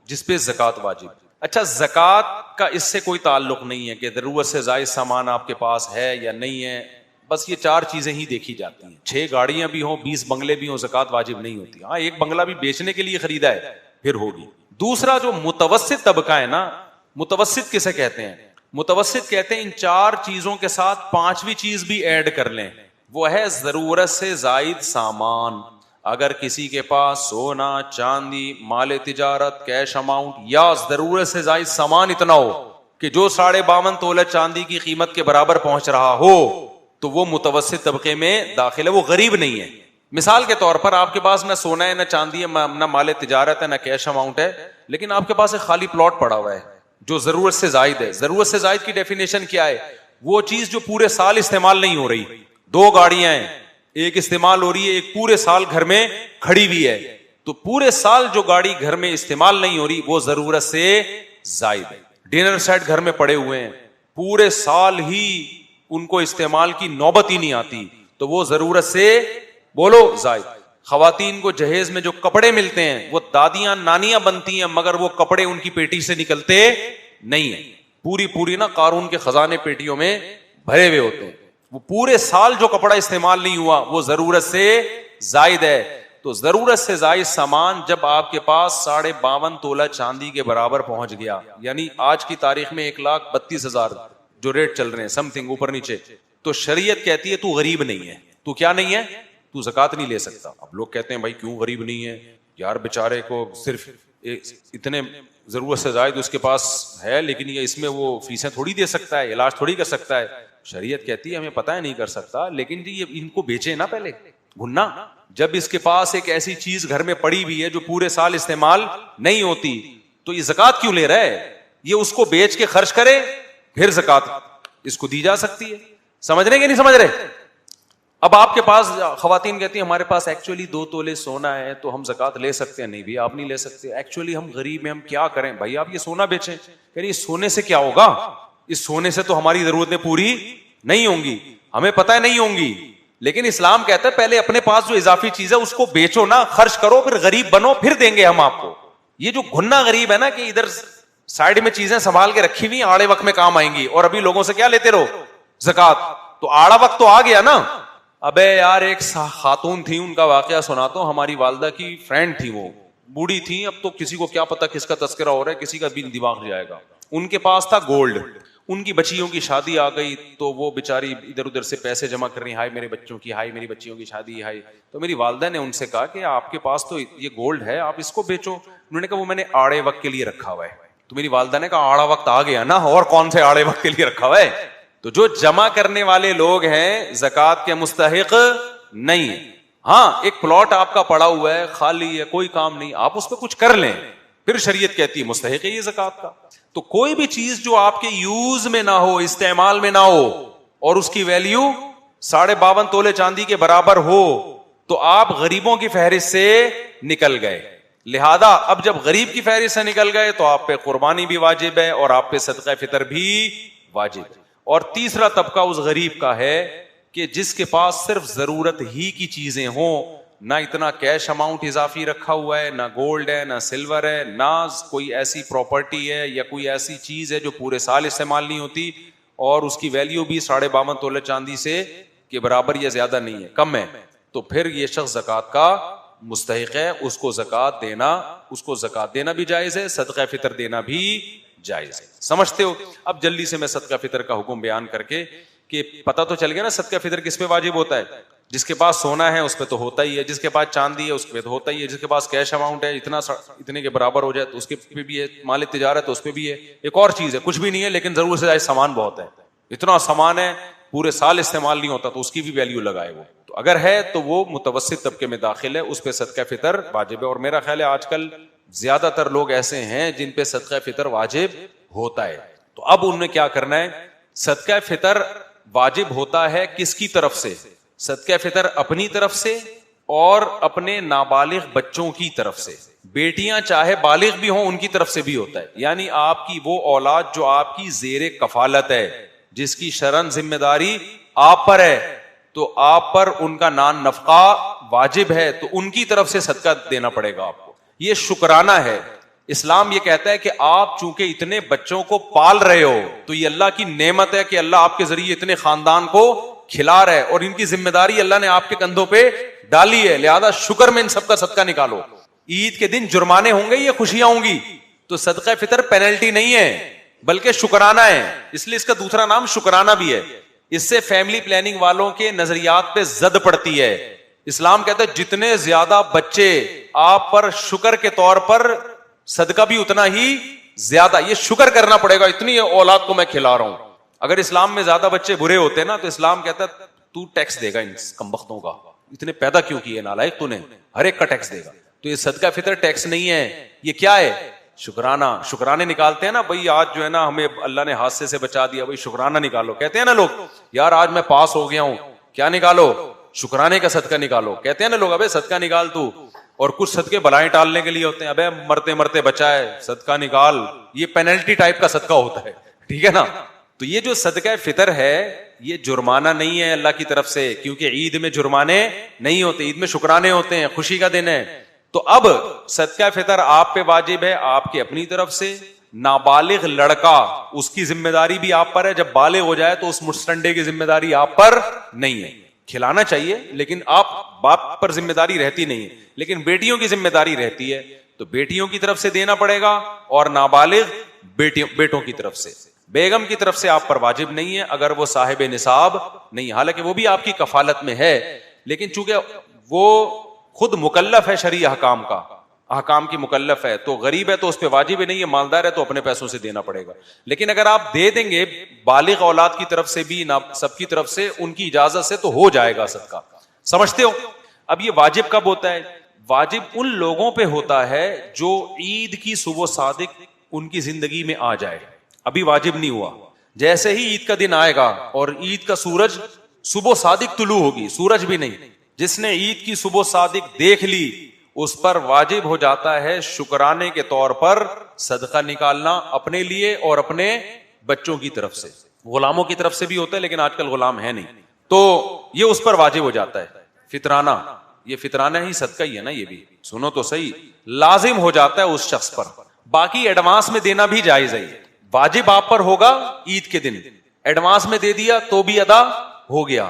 جس پہ زکوٰۃ واجب. اچھا، زکوٰۃ کا اس سے کوئی تعلق نہیں ہے کہ ضرورت سے زائد سامان آپ کے پاس ہے یا نہیں ہے. بس یہ 4 چیزیں ہی دیکھی جاتی ہیں. 6 گاڑیاں بھی ہوں، 20 بنگلے بھی ہوں، زکوٰۃ واجب نہیں ہوتی. ہاں، ایک بنگلہ بھی بیچنے کے لیے خریدا ہے پھر ہوگی. دوسرا جو متوسط طبقہ ہے نا، متوسط کسے کہتے ہیں؟ متوسط کہتے ہیں ان 4 چیزوں کے ساتھ 5ویں چیز بھی ایڈ کر لیں، وہ ہے ضرورت سے زائد سامان. اگر کسی کے پاس سونا، چاندی، مال تجارت، کیش اماؤنٹ یا ضرورت سے زائد سامان اتنا ہو کہ جو 52.5 تولہ چاندی کی قیمت کے برابر پہنچ رہا ہو، تو وہ متوسط طبقے میں داخل ہے، وہ غریب نہیں ہے. مثال کے طور پر آپ کے پاس نہ سونا ہے، نہ چاندی ہے، نہ مال تجارت ہے، نہ کیش اماؤنٹ ہے، لیکن آپ کے پاس ایک خالی پلاٹ پڑا ہوا ہے جو ضرورت سے زائد ہے. ضرورت سے زائد کی ڈیفینیشن کیا ہے؟ وہ چیز جو پورے سال استعمال نہیں ہو رہی. 2 گاڑیاں ہیں، ایک استعمال ہو رہی ہے، ایک پورے سال گھر میں کھڑی ہوئی ہے. تو پورے سال جو گاڑی گھر میں استعمال نہیں ہو رہی وہ ضرورت سے زائد ہے. ڈنر سیٹ گھر میں پڑے ہوئے ہیں، پورے سال ہی ان کو استعمال کی نوبت ہی نہیں آتی، تو وہ ضرورت سے بولو زائد. خواتین کو جہیز میں جو کپڑے ملتے ہیں وہ دادیاں نانیاں بنتی ہیں، مگر وہ کپڑے ان کی پیٹی سے نکلتے نہیں ہیں. پوری نا قارون کے خزانے پیٹیوں میں بھرے ہوئے ہوتے ہیں. وہ پورے سال جو کپڑا استعمال نہیں ہوا وہ ضرورت سے زائد ہے. تو ضرورت سے زائد سامان جب آپ کے پاس 52.5 تولہ چاندی کے برابر پہنچ گیا، یعنی آج کی تاریخ میں 1,32,000 جو ریٹ چل رہے ہیں، سم تھنگ اوپر نیچے، تو شریعت کہتی ہے تو غریب نہیں ہے. تو کیا نہیں ہے؟ تو زکوٰۃ نہیں لے سکتا. اب لوگ کہتے ہیں بھائی کیوں غریب نہیں ہے یار، بیچارے کو صرف اتنے ضرورت سے زائد اس کے پاس ہے، لیکن یہ اس میں وہ فیسیں تھوڑی دے سکتا ہے، علاج تھوڑی کر سکتا ہے. شریعت کہتی ہے ہمیں پتہ ہے نہیں کر سکتا، لیکن جی یہ ان کو بیچے نا پہلے گھننا. جب اس کے پاس ایک ایسی چیز گھر میں پڑی ہوئی ہے جو پورے سال استعمال نہیں ہوتی، تو یہ زکوٰۃ کیوں لے رہا ہے؟ یہ اس کو بیچ کے خرچ کرے، پھر زکوٰۃ اس کو دی جا سکتی ہے. سمجھ رہے کہ نہیں سمجھ رہے؟ اب آپ کے پاس خواتین کہتی ہیں ہمارے پاس ایکچولی 2 تولے سونا ہے تو ہم زکات لے سکتے ہیں. نہیں بھی آپ نہیں لے سکتے, ایکچولی ہم غریب ہیں, ہم کیا کریں بھائی, آپ یہ سونا بیچیں. کہ اس سونے سے کیا ہوگا, اس سونے سے تو ہماری ضرورتیں پوری نہیں ہوں گی, ہمیں پتہ ہے نہیں ہوں گی, لیکن اسلام کہتا ہے پہلے اپنے پاس جو اضافی چیز ہے اس کو بیچو نا, خرچ کرو, پھر غریب بنو, پھر دیں گے ہم آپ کو. یہ جو گھنا غریب ہے نا کہ ادھر سائڈ میں چیزیں سنبھال کے رکھی ہوئی آڑے وقت میں کام آئیں گی, اور ابھی لوگوں سے کیا لیتے رہو, زکات, تو آڑا وقت تو آ گیا نا. ابے یار ایک خاتون تھی, ان کا واقعہ سناتا ہوں, ہماری والدہ کی فرینڈ تھی, وہ بوڑھی تھی, اب تو کسی کو کیا پتا کس کا تذکرہ ہو رہا ہے, کسی کا بھی دماغ جائے گا. ان کے پاس تھا گولڈ, ان کی بچیوں کی شادی آ گئی تو وہ بیچاری ادھر ادھر سے پیسے جمع کر رہی, ہائی میرے بچوں کی, ہائی میری بچیوں کی شادی, ہائی. تو میری والدہ نے ان سے کہا کہ آپ کے پاس تو یہ گولڈ ہے, آپ اس کو بیچو. انہوں نے کہا وہ میں نے آڑے وقت کے لیے رکھا ہوا ہے. تو میری والدہ نے کہا آڑا وقت آ گیا نا, اور کون سے آڑے وقت کے لیے رکھا ہوا ہے. تو جو جمع کرنے والے لوگ ہیں زکات کے مستحق نہیں. ہاں ایک پلاٹ آپ کا پڑا ہوا ہے, خالی ہے, کوئی کام نہیں, آپ اس پہ کچھ کر لیں, پھر شریعت کہتی ہے مستحق ہے یہ زکات کا. تو کوئی بھی چیز جو آپ کے یوز میں نہ ہو, استعمال میں نہ ہو, اور اس کی ویلیو 52.5 تولے چاندی کے برابر ہو, تو آپ غریبوں کی فہرست سے نکل گئے. لہذا اب جب غریب کی فہرست سے نکل گئے تو آپ پہ قربانی بھی واجب ہے اور آپ پہ صدقہ فطر بھی واجب ہے. اور تیسرا طبقہ اس غریب کا ہے کہ جس کے پاس صرف ضرورت ہی کی چیزیں ہوں, نہ اتنا کیش اماؤنٹ اضافی رکھا ہوا ہے, نہ گولڈ ہے, نہ سلور ہے, نہ کوئی ایسی پراپرٹی ہے یا کوئی ایسی چیز ہے جو پورے سال استعمال نہیں ہوتی, اور اس کی ویلیو بھی 52.5 تولے چاندی سے کے برابر یا زیادہ نہیں ہے, کم ہے, تو پھر یہ شخص زکات کا مستحق ہے. اس کو زکات دینا بھی جائز ہے, صدقہ فطر دینا بھی جائز ہے. سمجھتے ہو؟ اب جلدی سے میں صدقہ فطر کا حکم بیان کر کے, کہ پتہ تو چل گیا نا صدقہ فطر کس پہ واجب ہوتا ہے. جس کے پاس سونا ہے اس پہ تو ہوتا ہی ہے, جس کے پاس چاندی ہے اس پہ تو ہوتا ہی ہے, جس کے پاس کیش اماؤنٹ ہے اتنے کے برابر ہو جائے تو اس کے پہ بھی ہے, مال تجارت تو اس پہ بھی ہے. ایک اور چیز ہے, کچھ بھی نہیں ہے لیکن ضرور سے زیادہ سامان بہت ہے, اتنا سامان ہے پورے سال استعمال نہیں ہوتا, تو اس کی بھی ویلیو لگائے وہ. تو اگر ہے تو وہ متوسط طبقے میں داخل ہے, اس پہ صدقہ فطر واجب ہے. اور میرا خیال ہے آج کل زیادہ تر لوگ ایسے ہیں جن پہ صدقہ فطر واجب ہوتا ہے. تو اب انہوں نے کیا کرنا ہے, صدقہ فطر واجب ہوتا ہے کس کی طرف سے, صدقہ فطر اپنی طرف سے اور اپنے نابالغ بچوں کی طرف سے. بیٹیاں چاہے بالغ بھی ہوں ان کی طرف سے بھی ہوتا ہے, یعنی آپ کی وہ اولاد جو آپ کی زیر کفالت ہے, جس کی شرعن ذمہ داری آپ پر ہے, تو آپ پر ان کا نان نفقہ واجب ہے, تو ان کی طرف سے صدقہ دینا پڑے گا آپ کو. یہ شکرانہ ہے. اسلام یہ کہتا ہے کہ آپ چونکہ اتنے بچوں کو پال رہے ہو تو یہ اللہ کی نعمت ہے کہ اللہ آپ کے ذریعے اتنے خاندان کو کھلا رہا ہے, اور ان کی ذمہ داری اللہ نے آپ کے کندھوں پہ ڈالی ہے, لہذا شکر میں ان سب کا صدقہ نکالو. عید کے دن جرمانے ہوں گے یا خوشیاں ہوں گی, تو صدقہ فطر پینلٹی نہیں ہے بلکہ شکرانہ ہے, اس لیے اس کا دوسرا نام شکرانہ بھی ہے. اس سے فیملی پلاننگ والوں کے نظریات پہ زد پڑتی ہے. اسلام کہتا ہے جتنے زیادہ بچے آپ پر شکر کے طور پر, صدقہ بھی اتنا ہی زیادہ, یہ شکر کرنا پڑے گا اتنی اولاد کو میں کھلا رہا ہوں. اگر اسلام میں زیادہ بچے برے ہوتے نا تو اسلام کہتا ہے تو ٹیکس دے گا ان کمبختوں کا, اتنے پیدا کیوں کیے نالائق, تو نے ہر ایک کا ٹیکس دے گا. تو یہ صدقہ فطر ٹیکس نہیں ہے, یہ کیا ہے, شکرانہ. شکرانے نکالتے ہیں نا بھائی, آج جو ہے نا ہمیں اللہ نے حادثے سے بچا دیا, بھائی شکرانہ نکالو. کہتے ہیں نا لوگ یار آج میں پاس ہو گیا ہوں, کیا نکالو, شکرانے کا صدقہ نکالو. کہتے ہیں نا لوگ ابے صدقہ نکال تو, اور کچھ صدقے بلائیں ٹالنے کے لیے ہوتے ہیں, ابے مرتے مرتے بچا ہے صدقہ نکال, یہ پینلٹی ٹائپ کا صدقہ ہوتا ہے, ٹھیک ہے نا. تو یہ جو صدقہ فطر ہے یہ جرمانہ نہیں ہے اللہ کی طرف سے, کیونکہ عید میں جرمانے نہیں ہوتے, عید میں شکرانے ہوتے ہیں, خوشی کا دن ہے. تو اب صدقہ فطر آپ پہ واجب ہے آپ کے اپنی طرف سے. نابالغ لڑکا, اس کی ذمہ داری بھی آپ پر ہے, جب بالغ ہو جائے تو اس مستنڈے کی ذمہ داری آپ پر نہیں ہے. کھلانا چاہیے لیکن آپ باپ پر ذمہ داری رہتی نہیں ہے, لیکن بیٹیوں کی ذمہ داری رہتی ہے, تو بیٹیوں کی طرف سے دینا پڑے گا, اور نابالغ بیٹوں کی طرف سے. بیگم کی طرف سے آپ پر واجب نہیں ہے اگر وہ صاحب نصاب نہیں, حالانکہ وہ بھی آپ کی کفالت میں ہے, لیکن چونکہ وہ خود مکلف ہے شرعی احکام کی مکلف ہے, تو غریب ہے تو اس پہ واجب نہیں ہے, مالدار ہے تو اپنے پیسوں سے دینا پڑے گا. لیکن اگر آپ دے دیں گے بالغ اولاد کی طرف سے بھی, سب کی طرف سے, ان کی اجازت سے, تو ہو جائے گا صدقہ. سمجھتے ہو؟ اب یہ واجب کب ہوتا ہے؟ واجب ان لوگوں پہ ہوتا ہے جو عید کی صبح صادق ان کی زندگی میں آ جائے. ابھی واجب نہیں ہوا, جیسے ہی عید کا دن آئے گا اور عید کا سورج صبح صادق طلوع ہوگی, سورج بھی نہیں. جس نے عید کی صبح صادق دیکھ لی اس پر واجب ہو جاتا ہے شکرانے کے طور پر صدقہ نکالنا اپنے لیے اور اپنے بچوں کی طرف سے. غلاموں کی طرف سے بھی ہوتا ہے لیکن آج کل غلام ہے نہیں, تو یہ اس پر واجب ہو جاتا ہے. فطرانہ, یہ فطرانہ ہی صدقہ ہی ہے نا, یہ بھی سنو تو صحیح, لازم ہو جاتا ہے اس شخص پر. باقی ایڈوانس میں دینا بھی جائز ہے. واجب آپ پر ہوگا عید کے دن, ایڈوانس میں دے دیا تو بھی ادا ہو گیا.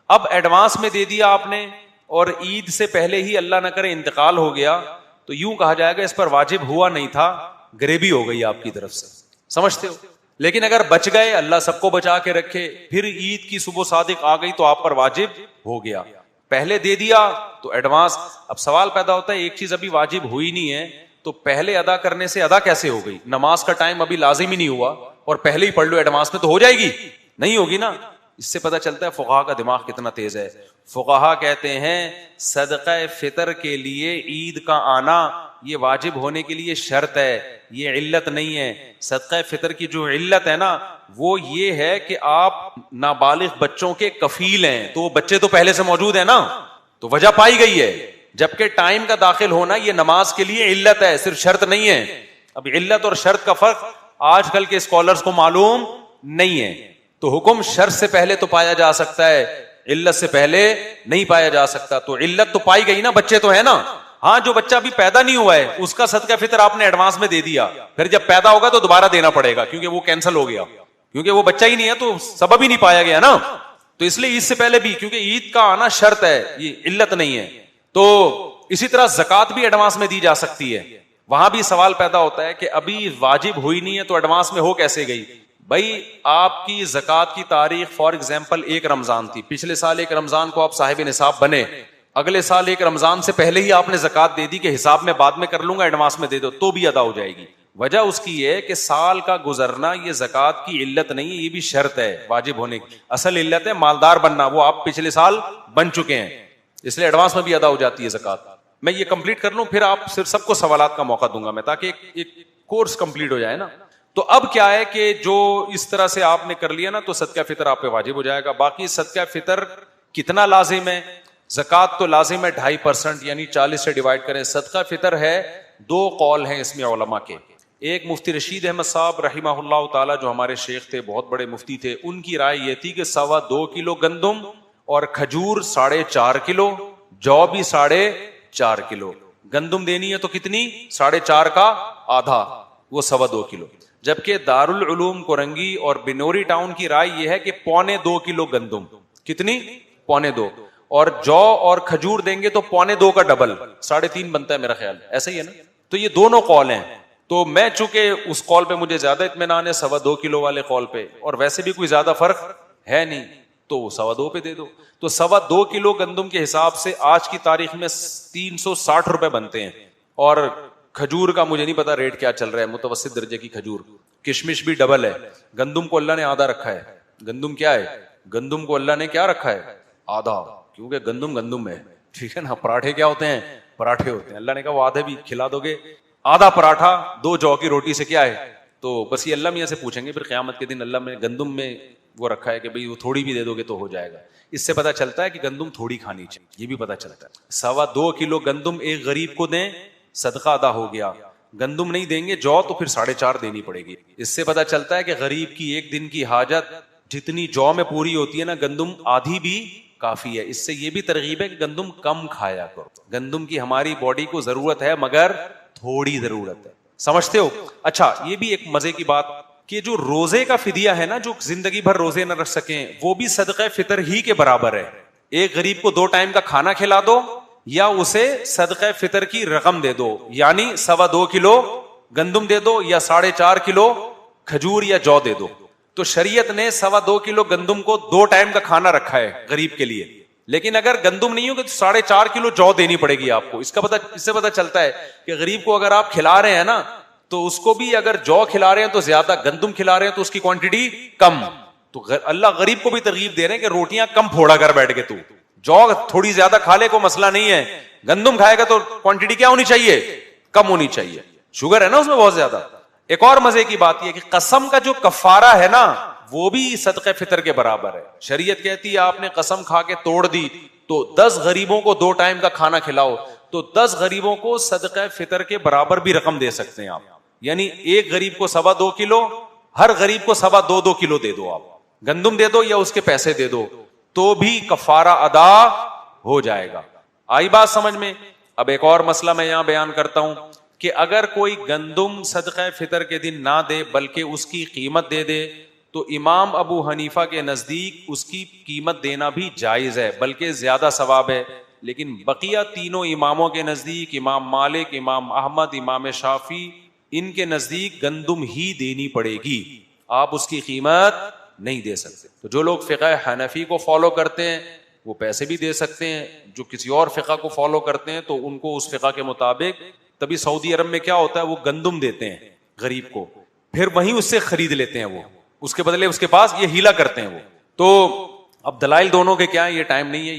اب ایڈوانس میں دے دیا آپ نے اور عید سے پہلے ہی اللہ نہ کرے انتقال ہو گیا, تو یوں کہا جائے گا اس پر واجب ہوا نہیں تھا, غریبی ہو گئی آپ کی طرف سے. سمجھتے ہو؟ لیکن اگر بچ گئے, اللہ سب کو بچا کے رکھے, پھر عید کی صبح صادق آ گئی تو آپ پر واجب ہو گیا. پہلے دے دیا تو ایڈوانس. اب سوال پیدا ہوتا ہے, ایک چیز ابھی واجب ہوئی نہیں ہے تو پہلے ادا کرنے سے ادا کیسے ہو گئی؟ نماز کا ٹائم ابھی لازم ہی نہیں ہوا اور پہلے ہی پڑھ لو ایڈوانس میں, تو ہو جائے گی؟ نہیں ہوگی نا. اس سے پتہ چلتا ہے فقہا کا دماغ کتنا تیز ہے. فقہا کہتے ہیں صدقہ فطر کے لیے عید کا آنا یہ واجب ہونے کے لیے شرط ہے, یہ علت نہیں ہے. صدقہ فطر کی جو علت ہے نا وہ یہ ہے کہ آپ نابالغ بچوں کے کفیل ہیں, تو وہ بچے تو پہلے سے موجود ہیں نا, تو وجہ پائی گئی ہے. جبکہ ٹائم کا داخل ہونا یہ نماز کے لیے علت ہے, صرف شرط نہیں ہے. اب علت اور شرط کا فرق آج کل کے اسکالرز کو معلوم نہیں ہے. تو حکم شرط سے پہلے تو پایا جا سکتا ہے, علت سے پہلے نہیں پایا جا سکتا. تو علت تو پائی گئی نا, بچے تو ہے نا. ہاں جو بچہ ابھی پیدا نہیں ہوا ہے اس کا صدقہ فطر آپ نے ایڈوانس میں دے دیا, پھر جب پیدا ہوگا تو دوبارہ دینا پڑے گا کیونکہ وہ کینسل ہو گیا, کیونکہ وہ بچہ ہی نہیں ہے تو سبب ہی نہیں پایا گیا نا. تو اس لیے عید سے پہلے بھی, کیونکہ عید کا آنا شرط ہے, یہ علت نہیں ہے. تو اسی طرح زکات بھی ایڈوانس میں دی جا سکتی ہے. وہاں بھی سوال پیدا ہوتا ہے کہ ابھی واجب ہوئی نہیں ہے تو ایڈوانس میں ہو کیسے گئی؟ بھائی آپ کی زکات کی تاریخ فار ایگزامپل 1 رمضان تھی, پچھلے سال 1 رمضان کو آپ صاحب نصاب بنے, اگلے سال 1 رمضان سے پہلے ہی آپ نے زکات دے دی کہ حساب میں بعد میں کر لوں گا, ایڈوانس میں دے دو, تو بھی ادا ہو جائے گی. وجہ اس کی یہ ہے کہ سال کا گزرنا یہ زکات کی علت نہیں ہے, یہ بھی شرط ہے واجب ہونے کی. اصل علت ہے مالدار بننا, وہ آپ پچھلے سال بن چکے ہیں, اس لیے ایڈوانس میں بھی ادا ہو جاتی ہے زکات. میں یہ کمپلیٹ کر لوں پھر آپ صرف سب کو سوالات کا موقع دوں گا میں, تاکہ ایک کورس کمپلیٹ ہو جائے نا. تو اب کیا ہے کہ جو اس طرح سے آپ نے کر لیا نا تو صدقہ فطر آپ پہ واجب ہو جائے گا. باقی صدقہ فطر کتنا لازم ہے؟ زکات تو لازم ہے 2.5%, یعنی 40 سے ڈیوائڈ کریں. صدقہ فطر ہے 2 قول ہیں اس میں علماء کے. ایک مفتی رشید احمد صاحب رحمہ اللہ تعالی جو ہمارے شیخ تھے, بہت بڑے مفتی تھے, ان کی رائے یہ تھی کہ 2.25 کلو گندم اور کھجور 4.5 کلو, جو بھی 4.5 کلو. گندم دینی ہے تو کتنی؟ 4.5 کا آدھا, وہ 2.25 کلو. جبکہ دارالعلوم کورنگی اور بنوری ٹاؤن کی رائے یہ ہے کہ 2.25 کلو گندم. کتنی؟ 2.25. اور جو اور کھجور دیں گے تو 2.25 کا ڈبل 3.5 بنتا ہے میرا خیال, ایسا ہی ہے نا. تو یہ دونوں قول ہیں. تو میں چونکہ اس قول پہ مجھے زیادہ اطمینان ہے 2.25 کلو والے قول پہ, اور ویسے بھی کوئی زیادہ فرق ہے نہیں, تو وہ 2.25 پہ دے دو. تو 2.25 کلو گندم کے حساب سے آج کی تاریخ میں 360 روپے بنتے ہیں. اور کھجور کا مجھے نہیں پتا ریٹ کیا چل رہا ہے, متوسط درجے کی کھجور. کشمش بھی ڈبل ہے. گندم کو اللہ نے آدھا رکھا ہے. گندم کیا ہے؟ گندم کو اللہ نے کیا رکھا ہے؟ آدھا, کیونکہ گندم ہے, ٹھیک ہے نا. پراٹھے کیا ہوتے ہیں؟ پراٹھے ہوتے ہیں. اللہ نے کہا وہ آدھے بھی کھلا دو گے, آدھا پراٹھا 2 جو کی روٹی سے کیا ہے؟ تو بس یہ اللہ میاں سے پوچھیں گے پھر قیامت کے دن, اللہ میں گندم میں وہ رکھا ہے کہ بھئی وہ تھوڑی بھی دے دو گے تو ہو جائے گا. اس سے پتا چلتا ہے کہ گندم تھوڑی کھانی چاہیے, یہ بھی پتا چلتا ہے. 2.25 کلو گندم ایک غریب کو دیں, صدقہ ادا ہو گیا. گندم نہیں دیں گے جو, تو پھر 4.5 دینی پڑے گی. اس سے پتا چلتا ہے کہ غریب کی ایک دن کی حاجت جتنی جو میں پوری ہوتی ہے نا, گندم آدھی بھی کافی ہے. اس سے یہ بھی ترغیب ہے کہ گندم کم کھایا کرو. گندم کی ہماری باڈی کو ضرورت ہے مگر تھوڑی ضرورت ہے, سمجھتے ہو. اچھا یہ بھی ایک مزے کی بات کہ جو روزے کا فدیہ ہے نا, جو زندگی بھر روزے نہ رکھ سکیں, وہ بھی صدقہ فطر ہی کے برابر ہے. ایک غریب کو 2 ٹائم کا کھانا کھلا دو یا اسے صدقہ فطر کی رقم دے دو, یعنی 2.25 کلو گندم دے دو یا 4.5 کلو کھجور یا جو دے دو. تو شریعت نے 2.25 کلو گندم کو 2 ٹائم کا کھانا رکھا ہے غریب کے لیے. لیکن اگر گندم نہیں ہوگی تو 4.5 کلو جو دینی پڑے گی آپ کو. اس سے پتا چلتا ہے کہ غریب کو اگر آپ کھلا رہے ہیں نا تو اس کو بھی اگر جو کھلا رہے ہیں تو زیادہ, گندم کھلا رہے ہیں تو اس کی کوانٹٹی کم. تو اللہ غریب کو بھی ترغیب دے رہے ہیں کہ روٹیاں کم پھوڑا کر بیٹھ کے, تو جو تھوڑی زیادہ کھا لے کو مسئلہ نہیں ہے, گندم کھائے گا تو کوانٹٹی کیا ہونی چاہیے؟ کم ہونی چاہیے. شوگر ہے نا اس میں بہت زیادہ. ایک اور مزے کی بات یہ کہ قسم کا جو کفارہ ہے نا وہ بھی صدقہ فطر کے برابر ہے. شریعت کہتی ہے آپ نے قسم کھا کے توڑ دی تو 10 غریبوں کو 2 ٹائم کا کھانا کھلاؤ, تو 10 غریبوں کو صدقہ فطر کے برابر بھی رقم دے سکتے ہیں آپ. یعنی ایک غریب کو 2.25 کلو, ہر غریب کو 2.25 کلو دے دو, آپ گندم دے دو یا اس کے پیسے دے دو, تو بھی کفارہ ادا ہو جائے گا. آئی بات سمجھ میں؟ اب ایک اور مسئلہ میں یہاں بیان کرتا ہوں کہ اگر کوئی گندم صدقہ فطر کے دن نہ دے بلکہ اس کی قیمت دے دے, تو امام ابو حنیفہ کے نزدیک اس کی قیمت دینا بھی جائز ہے, بلکہ زیادہ ثواب ہے. لیکن بقیہ تینوں اماموں کے نزدیک, امام مالک, امام احمد, امام شافعی, ان کے نزدیک گندم ہی دینی پڑے گی, آپ اس کی قیمت نہیں دے سکتے. تو جو لوگ فقہ حنفی کو فالو کرتے ہیں وہ پیسے بھی دے سکتے ہیں, جو کسی اور فقہ کو فالو کرتے ہیں تو ان کو اس فقہ کے مطابق, تبھی سعودی عرب میں کیا ہوتا ہے, وہ گندم دیتے ہیں غریب کو, پھر وہیں اس سے خرید لیتے ہیں, وہ اس کے بدلے اس کے پاس یہ ہیلا کرتے ہیں وہ. تو اب دلائل دونوں کے کیا ہیں, یہ ٹائم نہیں ہے,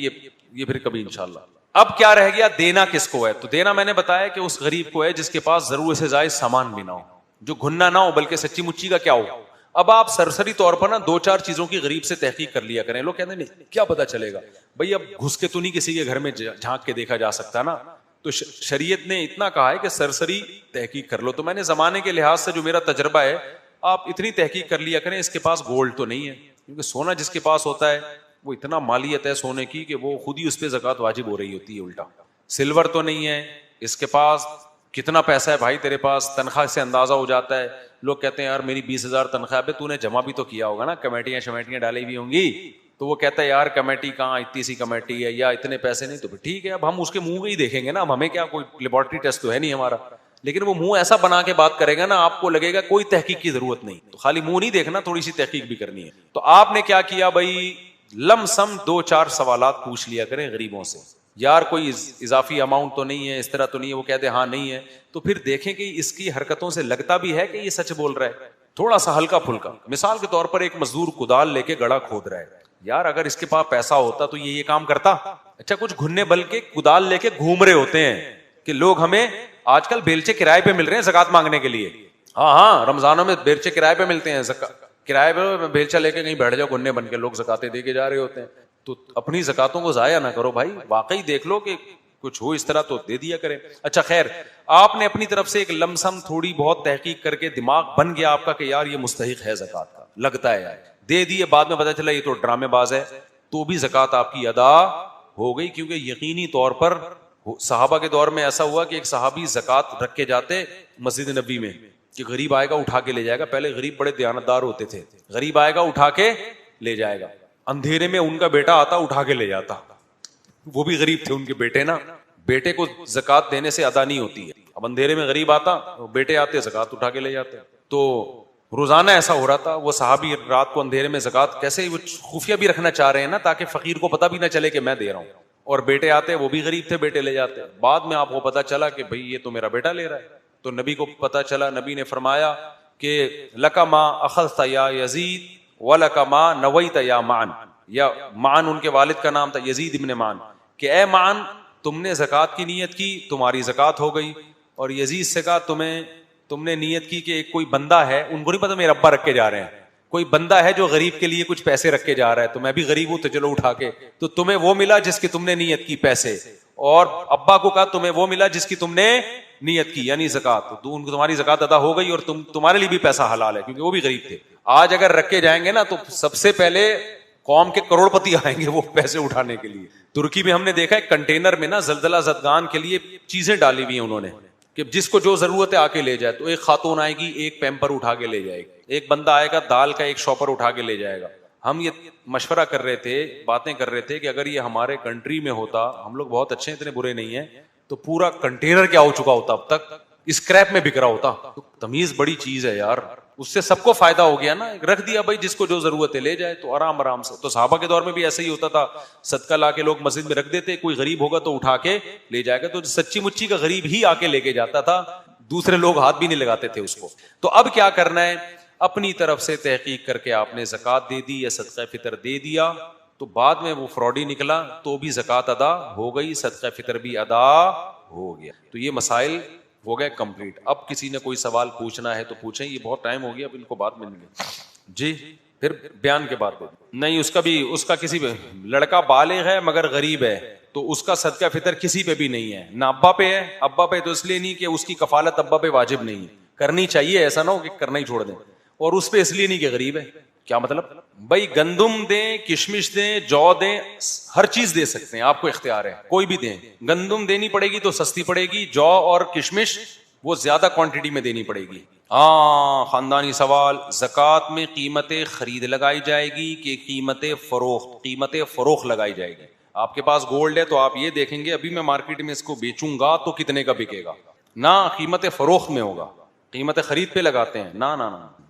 یہ پھر کبھی انشاءاللہ. اب کیا رہ گیا, دینا کس کو ہے؟ تو دینا میں نے بتایا کہ اس غریب کو ہے جس کے پاس ضرورت سے زائد سامان بھی نہ ہو, جو گھننا نہ ہو بلکہ سچی مچی کا کیا ہو. اب آپ سرسری طور پر نا 2-4 چیزوں کی غریب سے تحقیق کر لیا کریں. لوگ کہتے ہیں نہیں کیا پتا چلے گا, بھائی اب گھس کے تو نہیں کسی کے گھر میں جھانک کے دیکھا جا سکتا نا, تو شریعت نے اتنا کہا ہے کہ سرسری تحقیق کر لو. تو میں نے زمانے کے لحاظ سے جو میرا تجربہ ہے, آپ اتنی تحقیق کر لیا کریں اس کے پاس گولڈ تو نہیں ہے, کیونکہ سونا جس کے پاس ہوتا ہے وہ اتنا مالیت ہے سونے کی کہ وہ خود ہی اس پہ زکوٰۃ واجب ہو رہی ہوتی ہے. الٹا سلور تو نہیں ہے, اس کے پاس کتنا پیسہ ہے بھائی تیرے پاس, تنخواہ سے اندازہ ہو جاتا ہے. لوگ کہتے ہیں یار میری 20,000 تنخواہ پہ, تو نے جمع بھی تو کیا ہوگا نا, کمیٹیاں شمیٹیاں ڈالی ہوئی ہوں گی, تو وہ کہتا ہے یار کمیٹی کہاں, اتنی سی کمیٹی ہے یا اتنے پیسے نہیں, تو ٹھیک ہے اب ہم اس کے منہ ہی دیکھیں گے نا, اب ہمیں کیا کوئی لیبارٹری ٹیسٹ تو ہے نہیں ہمارا. لیکن وہ منہ ایسا بنا کے بات کرے گا نا, آپ کو لگے گا کوئی تحقیق کی ضرورت نہیں. تو خالی منہ نہیں دیکھنا, تھوڑی سی تحقیق بھی کرنی ہے. تو آپ نے کیا کیا بھائی, لم سم 2-4 سوالات پوچھ لیا کریں غریبوں سے, یار کوئی اضافی اماؤنٹ تو نہیں ہے, اس طرح تو نہیں ہے. وہ کہتے ہیں ہاں نہیں ہے, تو پھر دیکھیں کہ اس کی حرکتوں سے لگتا بھی ہے کہ یہ سچ بول رہا ہے, تھوڑا سا ہلکا پھلکا. مثال کے طور پر ایک مزدور کدال لے کے گڑھا کھود رہا ہے, یار اگر اس کے پاس پیسہ ہوتا تو یہ کام کرتا. اچھا کچھ گھننے بلکہ کدال لے کے گھوم رہے ہوتے ہیں کہ لوگ ہمیں آج کل بیلچے کرائے پہ مل رہے ہیں زکات مانگنے کے لیے. ہاں رمضانوں میں بیلچے کرائے پہ ملتے ہیں, کرائے پہ بیلچا لے کے کہیں بیٹھ جاؤ گھننے بن کے, لوگ زکاتیں دے کے جا رہے ہوتے ہیں. تو اپنی زکاتوں کو ضائع نہ کرو بھائی, واقعی دیکھ لو کہ کچھ ہو اس طرح تو دے دیا کریں. اچھا خیر, آپ نے اپنی طرف سے ایک لمسم تھوڑی بہت تحقیق کر کے دماغ بن گیا آپ کا کہ یار یہ مستحق ہے زکات کا, لگتا ہے یار, دے دیے, بعد میں پتہ چلا یہ تو ڈرامے باز ہے, تو بھی زکات آپ کی ادا ہو گئی. کیونکہ یقینی طور پر صحابہ کے دور میں ایسا ہوا کہ ایک صحابی زکات رکھ کے جاتے مسجد نبی میں کہ غریب آئے گا اٹھا کے لے جائے گا. پہلے غریب بڑے دیانتدار ہوتے تھے, غریب آئے گا اٹھا کے لے جائے گا. اندھیرے میں ان کا بیٹا آتا اٹھا کے لے جاتا, وہ بھی غریب تھے ان کے بیٹے نا, بیٹے کو زکات دینے سے ادا نہیں ہوتی ہے. اب اندھیرے میں غریب آتا, بیٹے آتے زکات اٹھا کے لے جاتے. تو روزانہ ایسا ہو رہا تھا. وہ صحابی رات کو اندھیرے میں زکات کیسے, وہ خفیہ بھی رکھنا چاہ رہے ہیں نا تاکہ فقیر کو پتہ بھی نہ چلے کہ میں دے رہا ہوں, اور بیٹے آتے وہ بھی غریب تھے, بیٹے لے جاتے. بعد میں آپ کو پتا چلا کہ بھئی یہ تو میرا بیٹا لے رہا ہے. تو نبی کو پتا چلا, نبی نے فرمایا کہ لک ما اخذت یا یزید ولک ما نویت یا معن. یا معن ان کے والد کا نام تھا, یزید ابن معن, کہ اے معن تم نے زکات کی نیت کی, تمہاری زکات ہو گئی. اور یزید سے کہا تم نے نیت کی کہ ایک کوئی بندہ ہے, ان کو نہیں پتا میرے ابا رکھ کے جا رہے ہیں, کوئی بندہ ہے جو غریب کے لیے کچھ پیسے رکھ کے جا رہا ہے, تو میں بھی غریب ہوں تو چلو اٹھا کے, تو تمہیں وہ ملا جس کی تم نے نیت کی پیسے, اور ابا کو کہا تمہیں وہ ملا جس کی تم نے نیت کی یعنی زکات, تو تمہاری زکات ادا ہو گئی, اور تمہارے لیے بھی پیسہ حلال ہے کیونکہ وہ بھی غریب تھے. آج اگر رکھ کے جائیں گے نا تو سب سے پہلے قوم کے کروڑ پتی آئیں گے وہ پیسے اٹھانے کے لیے. ترکی میں ہم نے دیکھا ہے کنٹینر میں نا زلزلہ زدگان کے لیے چیزیں ڈالی ہوئی ہیں انہوں نے کہ جس کو جو ضرورت ہے آ کے لے جائے. تو ایک خاتون آئے گی, ایک پیمپر اٹھا کے لے جائے گی, ایک بندہ آئے گا دال کا ایک شاپر اٹھا کے لے جائے گا. ہم یہ مشورہ کر رہے تھے, باتیں کر رہے تھے کہ اگر یہ ہمارے کنٹری میں ہوتا, ہم لوگ بہت اچھے اتنے برے نہیں ہیں, تو پورا کنٹینر کیا ہو چکا ہوتا, اب تک اسکریپ میں بک رہا ہوتا. تمیز بڑی چیز ہے یار, اس سے سب کو فائدہ ہو گیا نا, رکھ دیا بھائی جس کو جو ضرورت ہے لے جائے, تو آرام آرام سے. تو صحابہ کے دور میں بھی ایسا ہی ہوتا تھا, صدقہ لا کے لوگ مسجد میں رکھ دیتے, کوئی غریب ہوگا تو اٹھا کے لے جائے گا. تو سچی مچی کا غریب ہی آ کے لے کے جاتا تھا, دوسرے لوگ ہاتھ بھی نہیں لگاتے تھے اس کو. تو اب کیا کرنا ہے, اپنی طرف سے تحقیق کر کے آپ نے زکات دے دی یا صدقہ فطر دے دیا, تو بعد میں وہ فراڈی نکلا تو بھی زکات ادا ہو گئی, صدقہ فطر بھی ادا ہو گیا. تو یہ مسائل ہو گئے کمپلیٹ. اب کسی نے کوئی سوال پوچھنا ہے تو پوچھیں, یہ بہت ٹائم ہو گیا, اب ان کو بعد میں ملے. جی پھر بیان کے بعد نہیں اس کا کسی پہ لڑکا بالغ ہے مگر غریب ہے تو اس کا صدقہ فطر کسی پہ بھی نہیں ہے, نہ ابا پہ ہے. ابا پہ تو اس لیے نہیں کہ اس کی کفالت ابا پہ واجب نہیں ہے, کرنی چاہیے, ایسا نہ ہو کہ کرنا ہی چھوڑ دیں. اور اس پہ اس لیے نہیں کہ غریب ہے. کیا مطلب؟ بھائی گندم دیں, کشمش دیں, جو دیں, ہر چیز دے سکتے ہیں, آپ کو اختیار ہے, کوئی بھی دیں. گندم دینی پڑے گی تو سستی پڑے گی, جو اور کشمش وہ زیادہ کوانٹٹی میں دینی پڑے گی. ہاں خاندانی سوال, زکوٰۃ میں قیمت خرید لگائی جائے گی کہ قیمت فروخت؟ قیمت فروخت لگائی جائے گی. آپ کے پاس گولڈ ہے تو آپ یہ دیکھیں گے ابھی میں مارکیٹ میں اس کو بیچوں گا تو کتنے کا بکے گا, نہ قیمت فروخت میں ہوگا. قیمت خرید پہ لگاتے ہیں, نہ